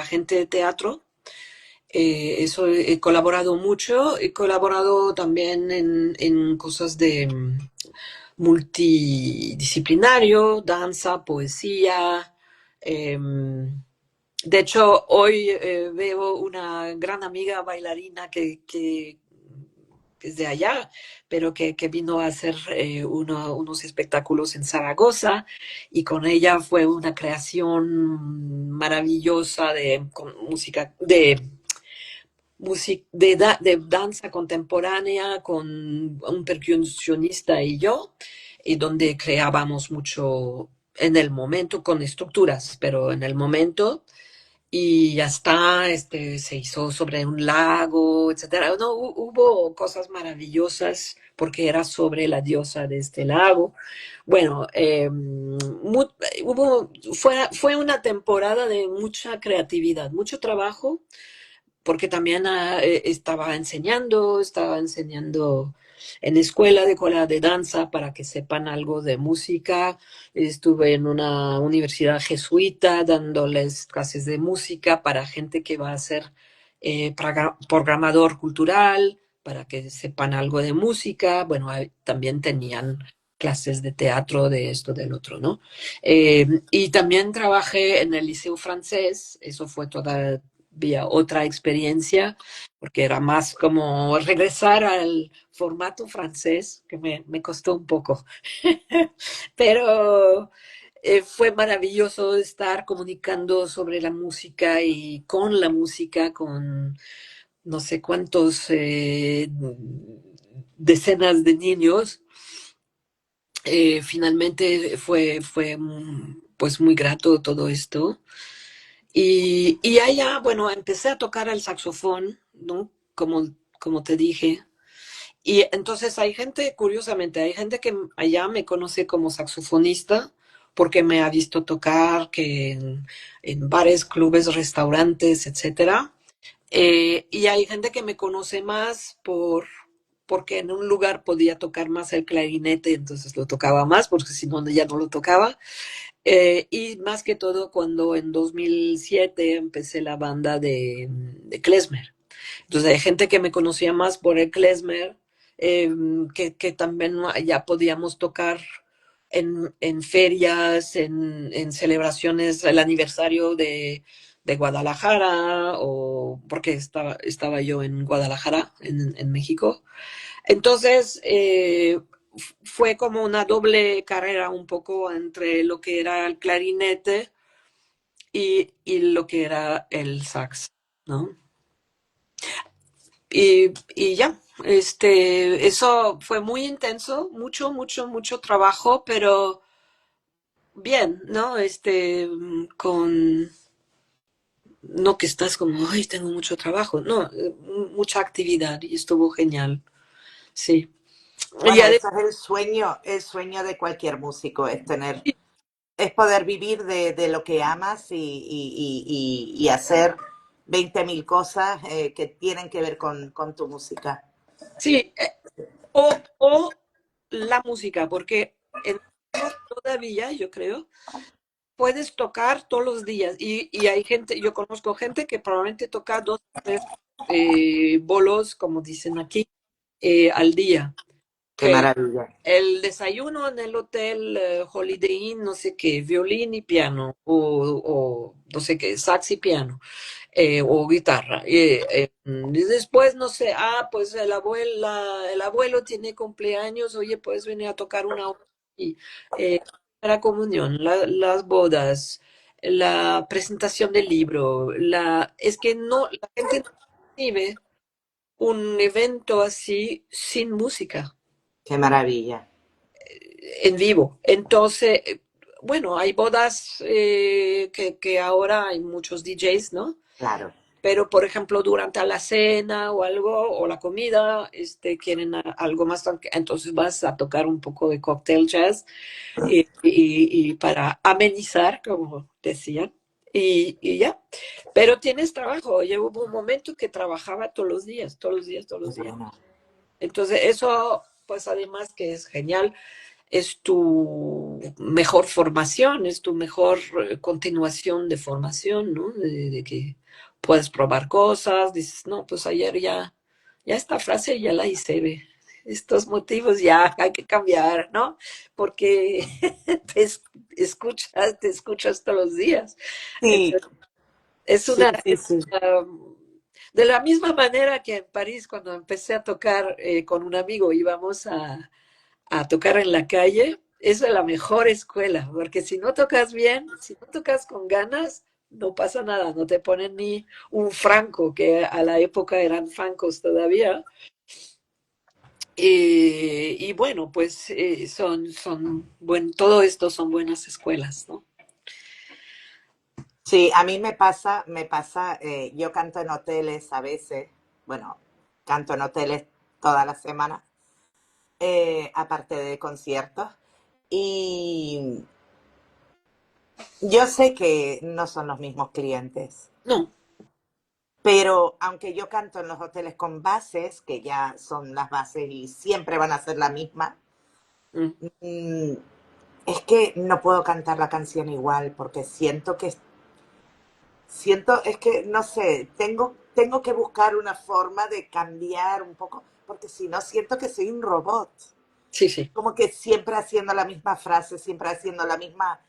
gente de teatro. Eso he colaborado mucho. He colaborado también en cosas de multidisciplinario, danza, poesía. De hecho, hoy veo una gran amiga bailarina que es de allá, pero que vino a hacer unos espectáculos en Zaragoza y con ella fue una creación maravillosa con música, de danza contemporánea con un percusionista y yo, y donde creábamos mucho en el momento con estructuras, pero en el momento y ya está, se hizo sobre un lago, etcétera. No, hubo cosas maravillosas porque era sobre la diosa de este lago. Bueno, fue una temporada de mucha creatividad, mucho trabajo, porque también estaba enseñando en escuela de danza para que sepan algo de música. Estuve en una universidad jesuita dándoles clases de música para gente que va a ser programador cultural, para que sepan algo de música. Bueno, también tenían clases de teatro, de esto, del otro, ¿no? Y también trabajé en el Liceo francés, eso fue toda había otra experiencia, porque era más como regresar al formato francés, que me costó un poco. Pero fue maravilloso estar comunicando sobre la música y con la música, con no sé cuántos decenas de niños. Finalmente fue pues muy grato todo esto. Y allá, bueno, empecé a tocar el saxofón, ¿no? Como te dije. Y entonces hay gente, curiosamente, hay gente que allá me conoce como saxofonista porque me ha visto tocar que en bares, clubes, restaurantes, etcétera. Y hay gente que me conoce más porque en un lugar podía tocar más el clarinete, entonces lo tocaba más, porque si no ya no lo tocaba. Y más que todo cuando en 2007 empecé la banda de klezmer. Entonces hay gente que me conocía más por el klezmer, eh, que también ya podíamos tocar en ferias, en celebraciones, el aniversario de Guadalajara, o porque estaba yo en Guadalajara, en México. Entonces, fue como una doble carrera un poco entre lo que era el clarinete y lo que era el sax, ¿no? Y ya, eso fue muy intenso, mucho, mucho, mucho trabajo, pero bien, ¿no? No que estás como, ay, tengo mucho trabajo, no, mucha actividad y estuvo genial, sí. Y Bueno, además, eso es el sueño de cualquier músico, es poder vivir de lo que amas y hacer 20.000 cosas que tienen que ver con tu música. sí, o la música, porque en todavía, yo creo, puedes tocar todos los días. Y hay gente, yo conozco gente que probablemente toca dos o tres bolos, como dicen aquí, al día. Qué maravilla. El desayuno en el hotel Holiday Inn, no sé qué, violín y piano, o no sé qué, sax y piano, o guitarra. Y después, no sé, pues el abuelo tiene cumpleaños, oye, puedes venir a tocar una hora. Y la comunión, las bodas, la presentación del libro, es que no, la gente no vive un evento así sin música Qué maravilla. en vivo. Entonces, bueno, hay bodas que ahora hay muchos DJs, ¿no? Claro, Pero, por ejemplo, durante la cena o algo, o la comida, quieren algo más, entonces vas a tocar un poco de cocktail jazz y para amenizar, como decían, y ya. Pero tienes trabajo. Yo hubo un momento que trabajaba todos los días, todos los días, todos qué los días. bueno. Entonces, eso, pues además que es genial, es tu mejor formación, es tu mejor continuación de formación, ¿no? De que puedes probar cosas, dices, no, pues ayer ya esta frase ya la hice, ve. Estos motivos ya hay que cambiar, ¿no? Porque te escuchas todos los días. Sí, Entonces, es sí, una, sí, sí. de la misma manera que en París, cuando empecé a tocar con un amigo, íbamos a tocar en la calle, esa es la mejor escuela, porque si no tocas bien, si no tocas con ganas, no pasa nada, no te ponen ni un franco, que a la época eran francos todavía. Y bueno, pues todo esto son buenas escuelas, ¿no? Sí, a mí yo canto en hoteles a veces, bueno, canto en hoteles toda la semana, aparte de conciertos, y yo sé que no son los mismos clientes, No. pero aunque yo canto en los hoteles con bases, que ya son las bases y siempre van a ser la misma, Mm, mm, es que no puedo cantar la canción igual porque es que, no sé, tengo que buscar una forma de cambiar un poco, porque si no siento que soy un robot, sí, sí. como que siempre haciendo la misma frase, siempre haciendo la misma.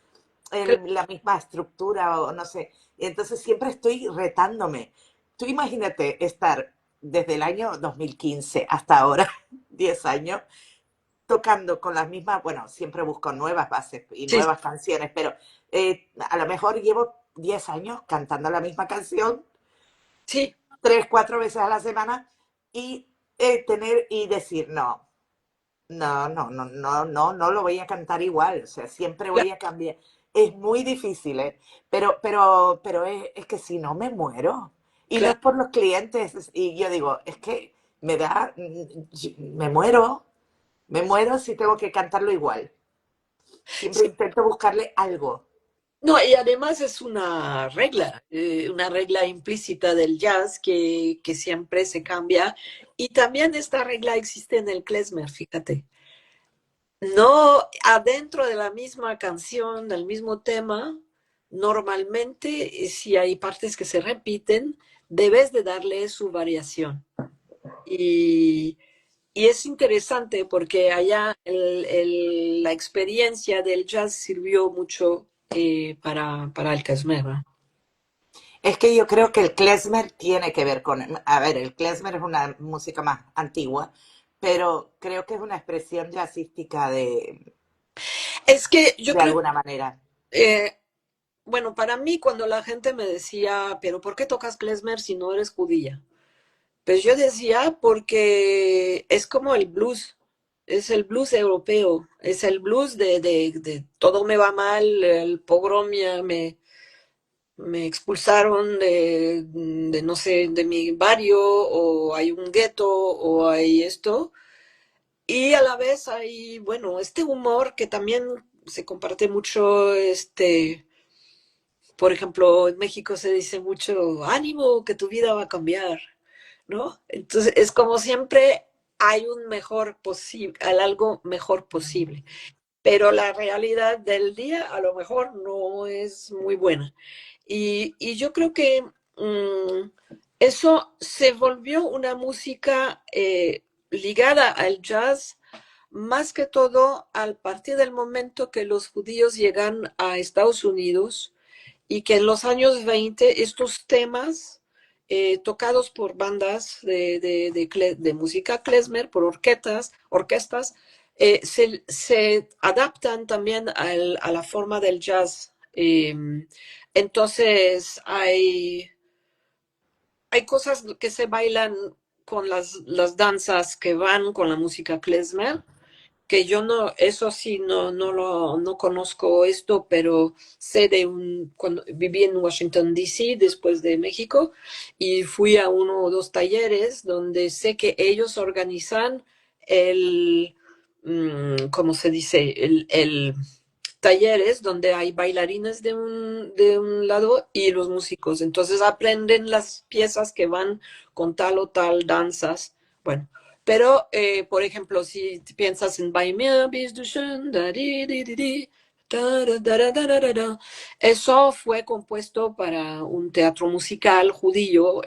la misma estructura o no sé. Y entonces siempre estoy retándome. Tú imagínate estar desde el año 2015 hasta ahora, 10 años, tocando con las mismas, bueno, siempre busco nuevas bases y Sí, nuevas canciones, pero a lo mejor llevo 10 años cantando la misma canción sí, 3, 4 veces a la semana y tener y decir, no, no lo voy a cantar igual, o sea, siempre claro, voy a cambiar. Es muy difícil, ¿eh? Pero es que si no me muero. Y no claro. es por los clientes, y yo digo, es que me da, me muero si tengo que cantarlo igual. Siempre Sí. intento buscarle algo. No, y además es una regla implícita del jazz que siempre se cambia. Y también esta regla existe en el klezmer, fíjate. No adentro de la misma canción, del mismo tema, normalmente si hay partes que se repiten, debes de darle su variación. Y, y es interesante porque allá la experiencia del jazz sirvió mucho para el klezmer, ¿no? Es que yo creo que el klezmer tiene que ver con, a ver, el klezmer es una música más antigua, pero creo que es una expresión jazzística Es que yo de creo, alguna manera. eh, bueno, para mí cuando la gente me decía, pero ¿por qué tocas klezmer si no eres judía? Pues yo decía, porque es como el blues, es el blues europeo, es el blues de todo me va mal, el pogrom ya me expulsaron de, no sé, de mi barrio, o hay un gueto, o hay esto, y a la vez hay, bueno, este humor que también se comparte mucho, por ejemplo, en México se dice mucho, ánimo, que tu vida va a cambiar, ¿no? Entonces, es como siempre hay un mejor posible, algo mejor posible, pero la realidad del día a lo mejor no es muy buena. Y yo creo que eso se volvió una música ligada al jazz, más que todo al partir del momento que los judíos llegan a Estados Unidos y que en los años 20 estos temas tocados por bandas de música klezmer, por orquestas se adaptan también a la forma del jazz. Entonces hay cosas que se bailan con las danzas que van con la música klezmer, que yo no, eso sí, no conozco esto, pero sé cuando viví en Washington, D.C., después de México, y fui a uno o dos talleres donde sé que ellos organizan ¿cómo se dice? El talleres donde hay bailarines de un lado y los músicos. Entonces aprenden las piezas que van con tal o tal danzas. Bueno, pero, por ejemplo, si piensas en Bei mir bist du schön, da, di, di, da, da, da, da, da, da, da, eso fue compuesto para un teatro musical judío,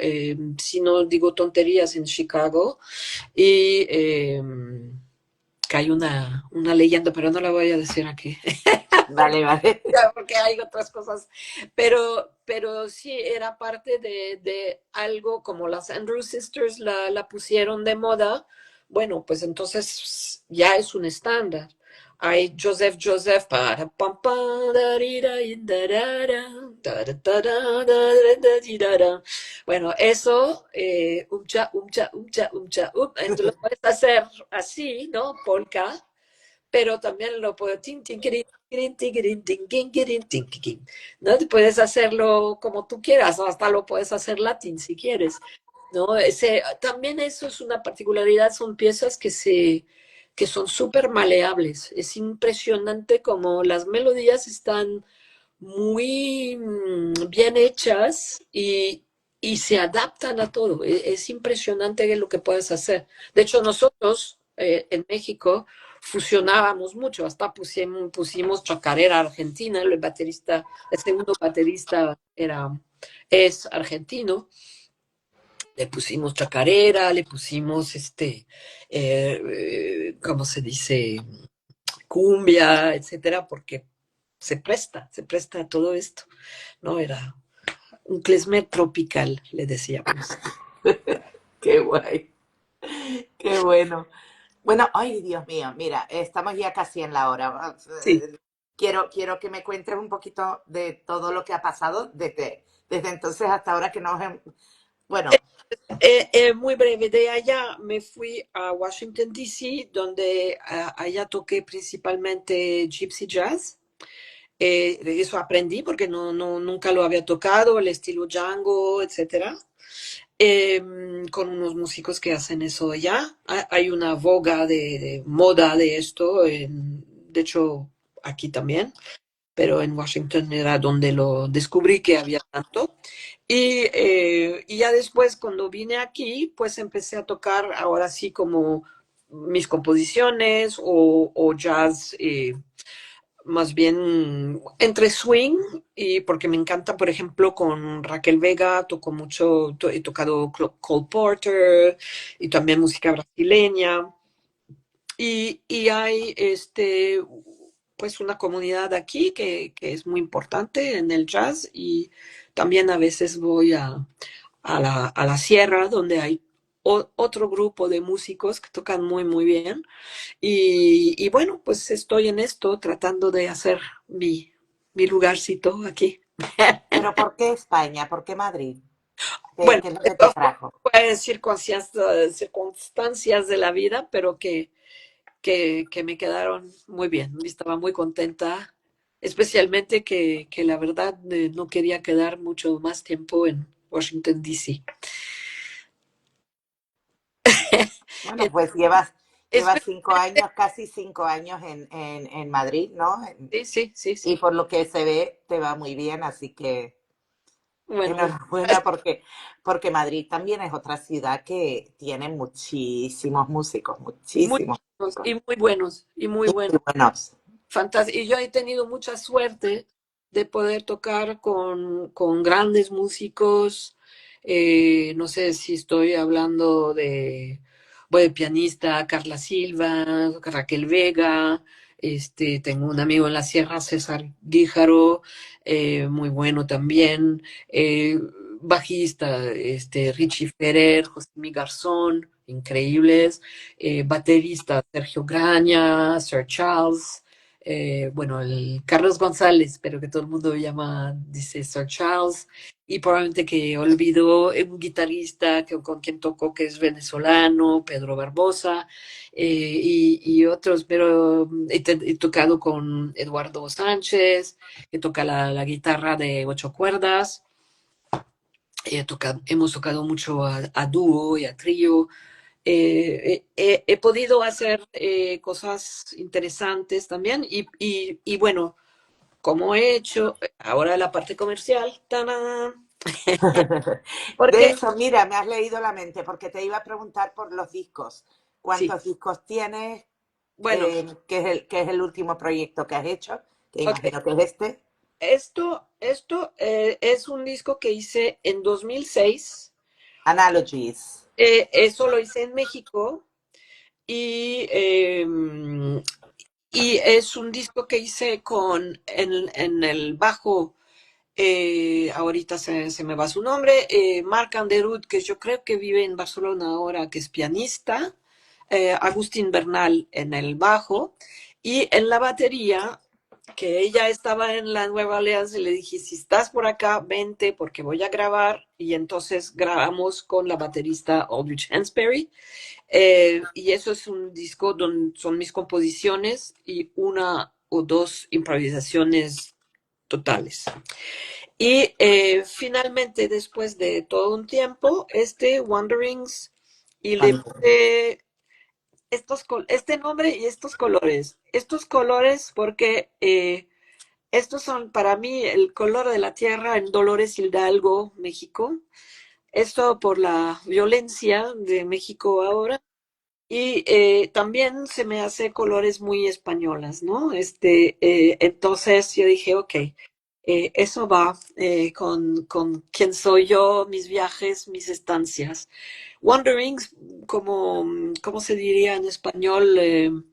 si no digo tonterías, en Chicago, y que hay una leyenda, pero no la voy a decir aquí. Vale, vale. Porque hay otras cosas, pero sí era parte de algo como las Andrew Sisters la pusieron de moda. Bueno, pues entonces ya es un estándar. Hay Joseph para pam pam da ri, da, y, da, da, di, da. Bueno, eso entonces lo puedes hacer así, ¿no? Polka, pero también lo puedo ¿no? Puedes hacerlo como tú quieras, o hasta lo puedes hacer latín si quieres, ¿no? También eso es una particularidad, son piezas que son súper maleables. Es impresionante como las melodías están muy bien hechas y se adaptan a todo. Es impresionante lo que puedes hacer. De hecho, nosotros en México fusionábamos mucho, hasta pusimos chacarera argentina, el segundo baterista es argentino, le pusimos chacarera, le pusimos ¿cómo se dice? Cumbia, etcétera, porque se presta a todo esto, ¿no? Era un klezmer tropical, le decíamos. Qué guay, qué bueno. Bueno, ay, Dios mío, mira, estamos ya casi en la hora. Sí. Quiero que me cuentes un poquito de todo lo que ha pasado desde entonces hasta ahora que nos... Bueno, Muy breve, de allá me fui a Washington, D.C., donde allá toqué principalmente Gypsy Jazz. De eso aprendí porque nunca lo había tocado, el estilo Django, etcétera. Con unos músicos que hacen eso allá. Hay una boga de moda de esto, de hecho aquí también, pero en Washington era donde lo descubrí que había tanto. Y ya después, cuando vine aquí, pues empecé a tocar ahora sí como mis composiciones o jazz, más bien entre swing y porque me encanta, por ejemplo, con Raquel Vega toco mucho, he tocado Cole Porter y también música brasileña. Y hay pues una comunidad aquí que es muy importante en el jazz y también a veces voy a la sierra donde hay otro grupo de músicos que tocan muy, muy bien. Y bueno, pues estoy en esto tratando de hacer mi lugarcito aquí. pero ¿por qué España? ¿Por qué Madrid? Bueno, ¿Qué es lo que te esto trajo? fue circunstancias de la vida, pero que me quedaron muy bien. Estaba muy contenta, especialmente que la verdad no quería quedar mucho más tiempo en Washington, D.C. Bueno, pues llevas Especialmente, casi 5 años en Madrid, ¿no? sí, sí, sí, Y sí. por lo que se ve, te va muy bien, así que Bueno, muchas enhorabuena gracias. porque Madrid también es otra ciudad que tiene muchísimos músicos, Muy muchísimos buenos músicos. y muy buenos y muy Y buenos. muy buenos. Fantástico. Y yo he tenido mucha suerte de poder tocar con grandes músicos. No sé si estoy hablando de, bueno, pianista Carla Silva, Raquel Vega. Tengo un amigo en la sierra, César Guíjaro, muy bueno también. Eh, Bajista, Richie Ferrer, José Mi Garzón, increíbles. Baterista, Sergio Graña, Sir Charles. Bueno, el Carlos González, pero que todo el mundo llama, dice Sir Charles, y probablemente que olvidó un guitarrista con quien tocó que es venezolano, Pedro Barbosa, y otros, pero he tocado con Eduardo Sánchez, que toca la guitarra de 8 cuerdas, hemos tocado mucho a dúo y a trío, he podido hacer cosas interesantes también y bueno, como he hecho ahora la parte comercial, ¡tarán! De Porque, hecho, mira, me has leído la mente porque te iba a preguntar por los discos. sí, ¿Cuántos discos tienes? bueno, ¿Qué es el último proyecto que has hecho? Que ok, imagino que es este. esto es un disco que hice en 2006, Analogies. eso lo hice en México y, eh, y es un disco que hice en el bajo. Ahorita se me va su nombre, Marc Anderud, que yo creo que vive en Barcelona ahora, que es pianista, Agustín Bernal en el bajo, y en la batería, que ella estaba en la Nueva Orleans, y le dije, si estás por acá, vente porque voy a grabar, y entonces grabamos con la baterista Aldrich Hansberry, y eso es un disco donde son mis composiciones y una o dos improvisaciones totales. Y finalmente, después de todo un tiempo, Wanderings, y le puse este nombre y estos colores. Estos colores porque estos son para mí el color de la tierra en Dolores Hidalgo, México. Esto por la violencia de México ahora. Y también se me hace colores muy españolas, ¿no? Entonces yo dije, ok, eso va con quién soy yo, mis viajes, mis estancias. Wanderings, ¿cómo se diría en español?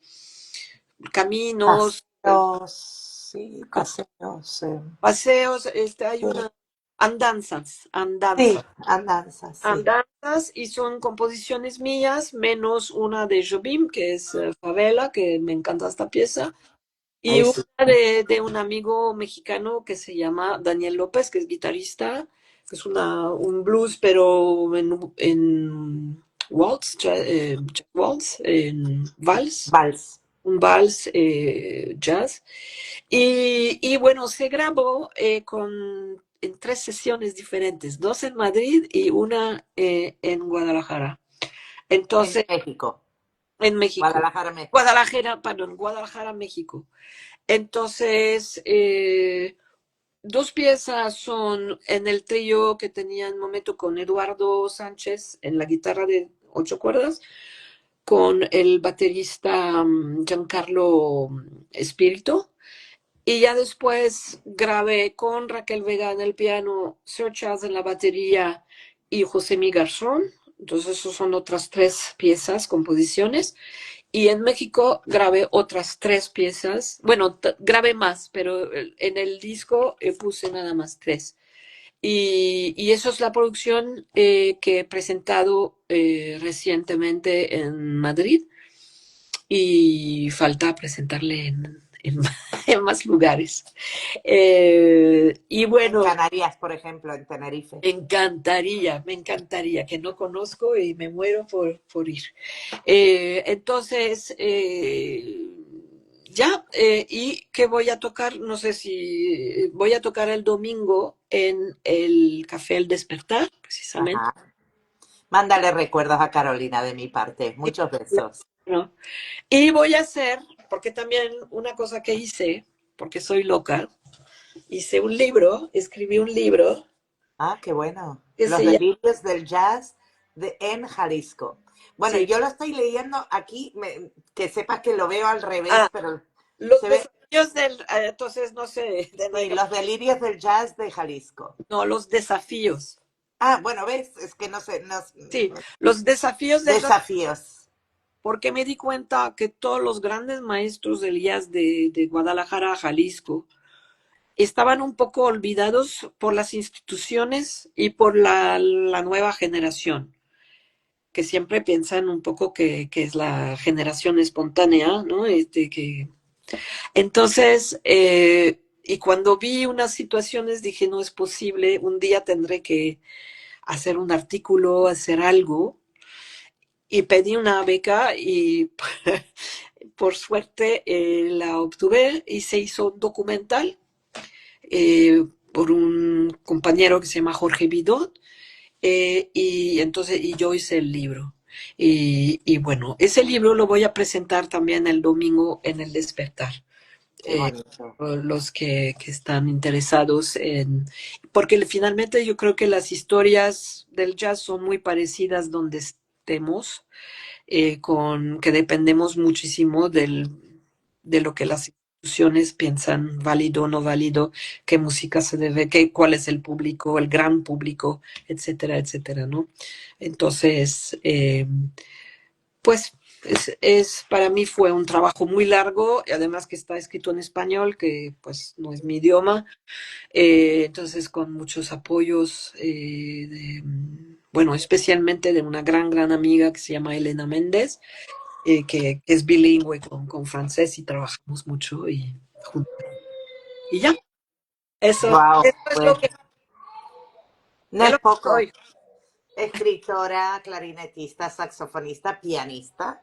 Caminos, Paseos. sí, paseos. Paseos, hay Sí, una andanzas, sí, andanzas, andanzas, sí. andanzas y son composiciones mías, menos una de Jobim, que es Favela, que me encanta esta pieza, y una Es de un amigo mexicano que se llama Daniel López, que es guitarrista, que es un blues, pero en waltz, waltz, en vals, vals. un vals jazz. Y bueno, se grabó en tres sesiones diferentes, dos en Madrid y una en Guadalajara. En Entonces, México, en México. Guadalajara, México. Guadalajara, perdón, Guadalajara, México. Entonces, dos piezas son en el trío que tenía en momento con Eduardo Sánchez en la guitarra de ocho cuerdas, con el baterista Giancarlo Espíritu. Y ya después grabé con Raquel Vega en el piano, Sir Charles en la batería y José Mi Garzón. Entonces, esas son otras tres piezas, composiciones. Y en México grabé otras tres piezas. Bueno, grabé más, pero en el disco puse nada más tres. Y eso es la producción que he presentado recientemente en Madrid y falta presentarle en más lugares. Y En bueno, Canarias, por ejemplo, en Tenerife. me encantaría, que no conozco y me muero por ir. Entonces, ya, y que voy a tocar, no sé si voy a tocar el domingo en el Café El Despertar, precisamente. Ajá. Mándale recuerdos a Carolina de mi parte. Muchos besos. ¿No? Y voy a hacer, porque también una cosa que hice, porque soy loca, hice un libro, escribí un libro Ah, qué bueno. que Los se llama... delirios del jazz en Jalisco. Bueno, Sí. yo lo estoy leyendo aquí, que sepas que lo veo al revés, Ah, pero los se ve, desafíos del... entonces, no sé, de sí, Nairobi. los delirios del jazz de Jalisco. No, los desafíos. Ah, bueno, ves, es que no sé, Sí, los desafíos del jazz, desafíos. porque me di cuenta que todos los grandes maestros del jazz de Guadalajara a Jalisco estaban un poco olvidados por las instituciones y por la nueva generación, que siempre piensan un poco que es la generación espontánea, ¿no? Entonces, y cuando vi unas situaciones dije, no es posible, un día tendré que hacer un artículo, hacer algo, y pedí una beca y por suerte la obtuve y se hizo un documental por un compañero que se llama Jorge Vidot, y entonces y yo hice el libro. Y bueno, ese libro lo voy a presentar también el domingo en el Despertar. Qué bonito. Los que están interesados en... Porque finalmente yo creo que las historias del jazz son muy parecidas donde estemos, con que dependemos muchísimo de lo que las instituciones piensan válido o no válido, qué música se debe, cuál es el público, el gran público, etcétera, etcétera, ¿no? Entonces, pues para mí fue un trabajo muy largo, y además que está escrito en español, que pues no es mi idioma, entonces con muchos apoyos, bueno, especialmente de una gran amiga que se llama Elena Méndez, que es bilingüe con francés y trabajamos mucho y juntos. Y ya, Wow, eso es pues no es es lo que poco. soy. Escritora, clarinetista, saxofonista, pianista,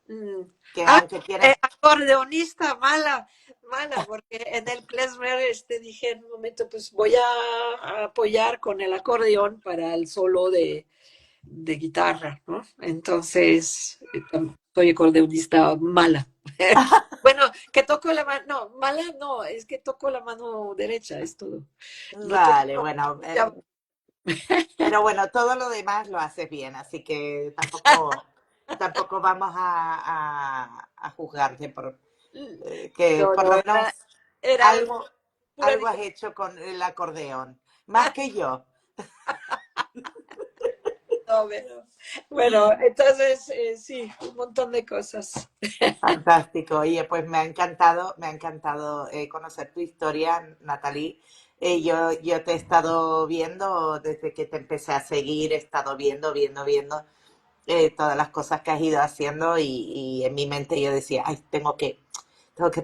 Mm. que Ah, aunque tienes... acordeonista, mala, porque en el klezmer dije en un momento, pues voy a apoyar con el acordeón para el solo de guitarra, ¿no? Entonces, soy acordeonista mala. Bueno, que toco la mano, no, mala no, es que toco la mano derecha, es todo. No Vale, tengo, bueno, ya, pero bueno, todo lo demás lo haces bien, así que tampoco vamos a juzgarte por que no, por no, lo menos era algo, pura algo has diversión. hecho con el acordeón, más que yo. no, pero bueno, entonces sí, un montón de cosas. Fantástico. Oye, pues me ha encantado conocer tu historia, Natalie. Yo te he estado viendo desde que te empecé a seguir, he estado viendo todas las cosas que has ido haciendo y en mi mente yo decía, ay, tengo que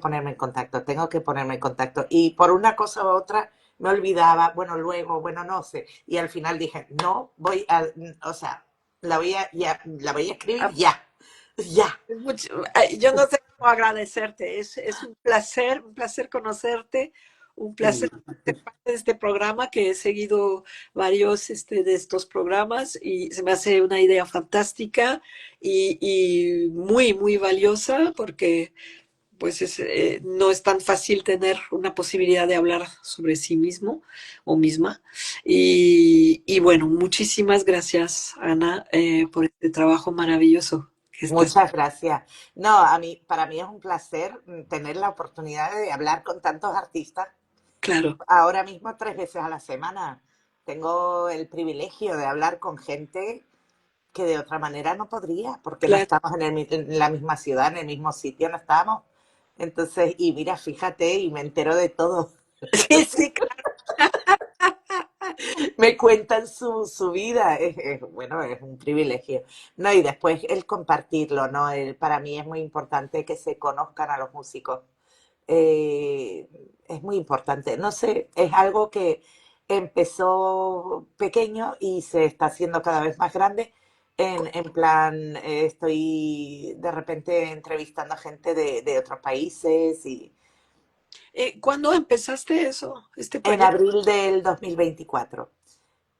ponerme en contacto, tengo que ponerme en contacto. Y por una cosa u otra me olvidaba, bueno, luego, bueno, no sé. Y al final dije, no, o sea, la voy a escribir ya, ya. Yo no sé cómo agradecerte. Es un placer conocerte, un placer Sí. ser parte de este programa que he seguido varios de estos programas y se me hace una idea fantástica y muy, muy valiosa porque pues no es tan fácil tener una posibilidad de hablar sobre sí mismo o misma. Y bueno, muchísimas gracias, Ana, por este trabajo maravilloso que estás. Muchas gracias. No, para mí es un placer tener la oportunidad de hablar con tantos artistas. Claro, Ahora mismo 3 veces a la semana. Tengo el privilegio de hablar con gente que de otra manera no podría, porque no claro. estamos en la misma ciudad, en el mismo sitio, no estamos. Entonces, y mira, fíjate, y me entero de todo. Sí, sí, Me cuentan su vida. Bueno, es un privilegio. No, y después el compartirlo, ¿no? Para mí es muy importante que se conozcan a los músicos. Es muy importante. No sé, es algo que empezó pequeño y se está haciendo cada vez más grande. En plan, estoy de repente entrevistando a gente de otros países y ¿Cuándo empezaste eso, este en proyecto? abril del 2024.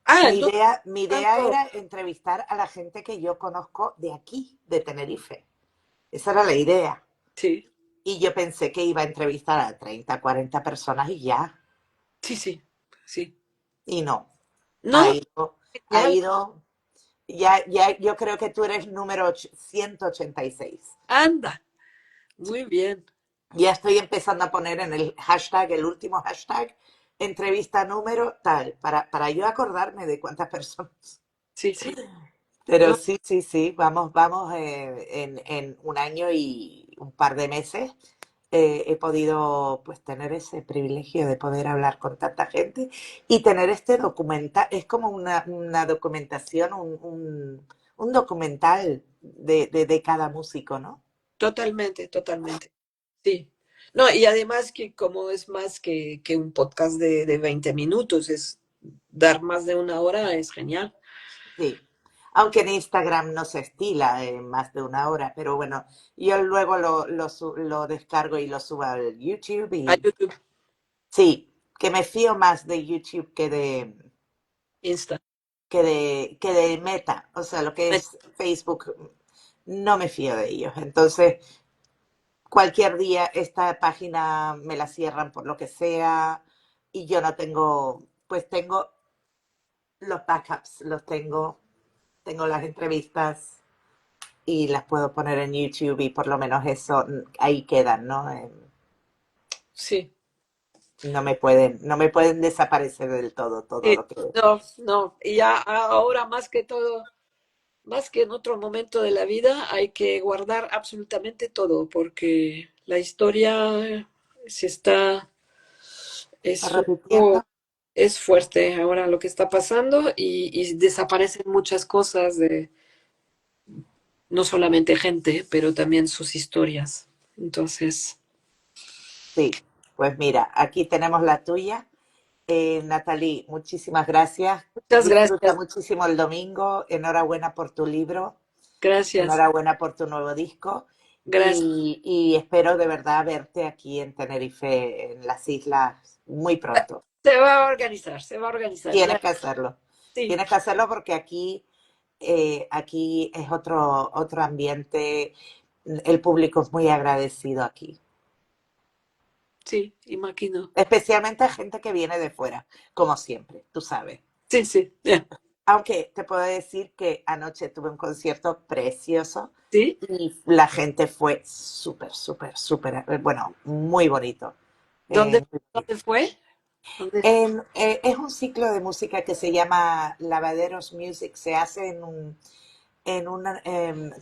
Ah, entonces, Mi idea tanto. era entrevistar a la gente que yo conozco de aquí, de Tenerife. Esa era la idea. Sí, Y yo pensé que iba a entrevistar a 30, 40 personas y ya. sí, sí, sí. Y no, No, ha genial. ido, yo creo que tú eres número 186. Anda, muy bien. Ya estoy empezando a poner en el hashtag, el último hashtag, entrevista número tal, para yo acordarme de cuántas personas. Sí, sí. Pero No, sí, sí, sí, vamos en un año y un par de meses he podido pues tener ese privilegio de poder hablar con tanta gente y tener este documental, es como una documentación, un documental de cada músico, ¿no? totalmente, totalmente. Sí. No, y además que como es más que un podcast de 20 minutos, es dar más de una hora, es genial. Sí. Aunque en Instagram no se estila en más de una hora, pero bueno, yo luego lo descargo y lo subo al YouTube A y YouTube, sí, que me fío más de YouTube Insta. que de Meta, o sea, lo que es Facebook, no me fío de ellos. Entonces, cualquier día esta página me la cierran por lo que sea y yo no tengo, pues tengo los backups, tengo las entrevistas y las puedo poner en YouTube y por lo menos eso ahí quedan, ¿no? Sí. No me pueden desaparecer del todo lo que... No, no. Y ya ahora más que todo, más que en otro momento de la vida, hay que guardar absolutamente todo, porque la historia se está, es un Repitiendo, poco, es fuerte ahora lo que está pasando y desaparecen muchas cosas de no solamente gente, pero también sus historias. Entonces, sí. Pues mira, aquí tenemos la tuya. Natalie, muchísimas gracias. muchas Disfruta gracias. muchísimo el domingo. Enhorabuena por tu libro. Gracias. Enhorabuena por tu nuevo disco. Gracias. Y espero de verdad verte aquí en Tenerife, en las islas, muy pronto. Se va a organizar, se va a organizar. Tienes Ya, que hacerlo. sí, Tienes que hacerlo porque aquí es otro ambiente. El público es muy agradecido aquí. sí, imagino. Especialmente a gente que viene de fuera, como siempre, tú sabes. Sí, sí, ya. Aunque te puedo decir que anoche tuve un concierto precioso ¿Sí? y la gente fue súper, bueno, muy bonito. ¿Dónde, Muy bonito. dónde fue? ¿Dónde está? Es un ciclo de música que se llama Lavaderos Music. Se hace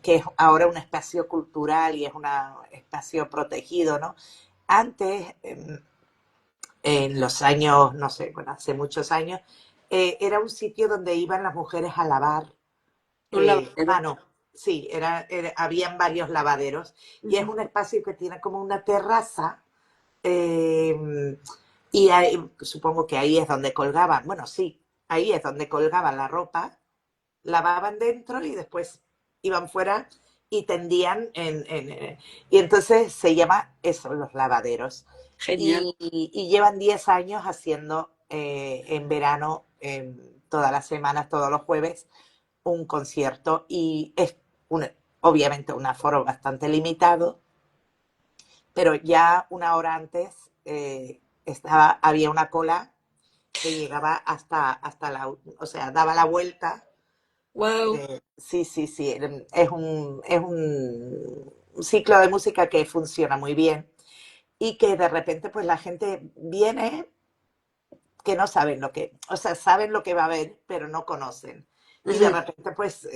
que es ahora un espacio cultural y es un espacio protegido, ¿no? Antes, en los años, no sé, bueno, hace muchos años, era un sitio donde iban las mujeres a lavar. Un lavadero. No, sí, habían varios lavaderos y es Ujú. un espacio que tiene como una terraza. Y supongo que ahí es donde colgaban, bueno, sí, ahí es donde colgaban la ropa, lavaban dentro y después iban fuera y tendían y entonces se llama eso, los lavaderos. Genial. Y llevan 10 años haciendo en verano, todas las semanas, todos los jueves, un concierto y es obviamente un aforo bastante limitado, pero ya una hora antes había una cola que llegaba hasta o sea, daba la vuelta. Wow. Sí, sí, sí, es un ciclo de música que funciona muy bien y que de repente pues la gente viene que no saben o sea, saben lo que va a haber, pero no conocen. Y de Ujú. repente pues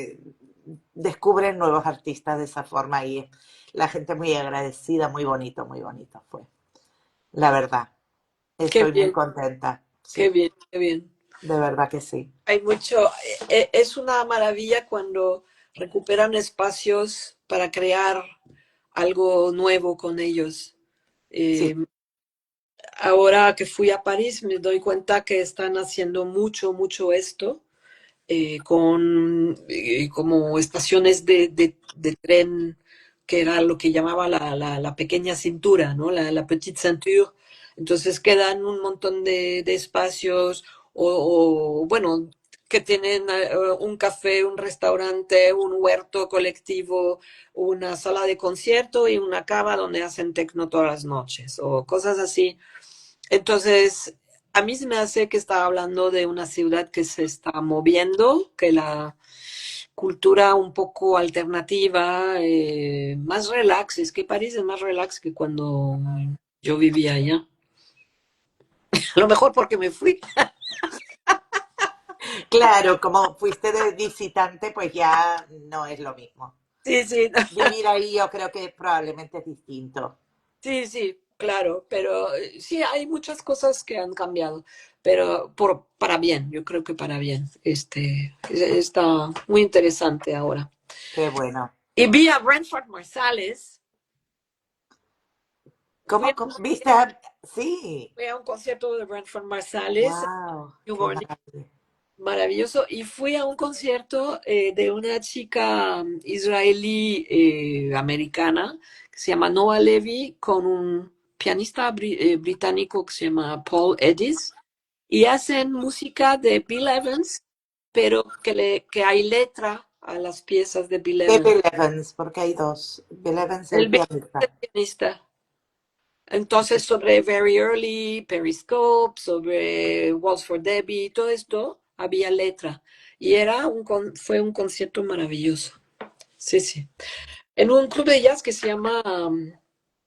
descubren nuevos artistas de esa forma y la gente muy agradecida, muy bonito fue, la verdad. Qué Estoy muy bien, contenta, qué sí, bien, qué bien. de verdad que sí. Hay mucho, es una maravilla cuando recuperan espacios para crear algo nuevo con ellos. Eh, Sí, Ahora que fui a París me doy cuenta que están haciendo mucho, mucho esto con como estaciones de tren, que era lo que llamaba la pequeña cintura, ¿no? La petite ceinture. Entonces quedan un montón de espacios bueno, que tienen un café, un restaurante, un huerto colectivo, una sala de concierto y una cava donde hacen tecno todas las noches o cosas así. Entonces, a mí se me hace que está hablando de una ciudad que se está moviendo, que la cultura un poco alternativa, más relax, es que París es más relax que cuando yo vivía allá. A lo mejor porque me fui. claro, como fuiste de visitante, pues ya no es lo mismo. Sí, sí, Vivir ahí yo creo que probablemente es distinto. sí, sí, claro, pero sí, hay muchas cosas que han cambiado, pero para bien, yo creo que para bien. Está muy interesante ahora. Qué bueno. Y vi a Brentford Marsalis. Fui a, ¿Cómo viste? Sí. fui a un concierto de Brentford Marsalis, Wow, New qué Morning, maravilla. maravilloso. Y fui a un concierto de una chica israelí americana que se llama Noah Levy con un pianista británico que se llama Paul Edis. Y hacen música de Bill Evans, pero que hay letra a las piezas de Bill De Evans. Bill Evans, porque hay dos. Bill Evans, el El Bill Evans pianista. es pianista. Entonces, sobre Very Early, Periscope, sobre Waltz for Debbie, todo esto, había letra. Y fue un concierto maravilloso. Sí, sí. En un club de jazz que se llama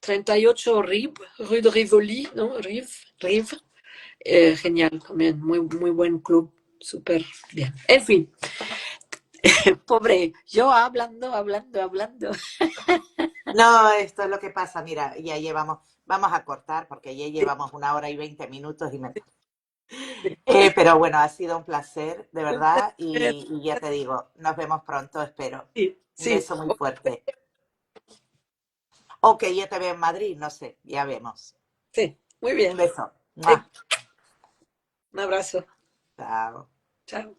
38 Rue de Rivoli, ¿no? Rive. Genial también, muy, muy buen club, súper bien. En fin, pobre, yo hablando, hablando, hablando. No, esto es lo que pasa. Mira, ya vamos a cortar porque ya llevamos 1 hora y 20 minutos pero bueno, ha sido un placer, de Un verdad, placer. y ya te digo, nos vemos pronto, espero. Sí, Un sí, beso muy fuerte. O que yo te veo en Madrid, no sé, ya vemos. sí, muy Un bien. beso. ¡Mua! Eh, Un abrazo. Chao. Chao.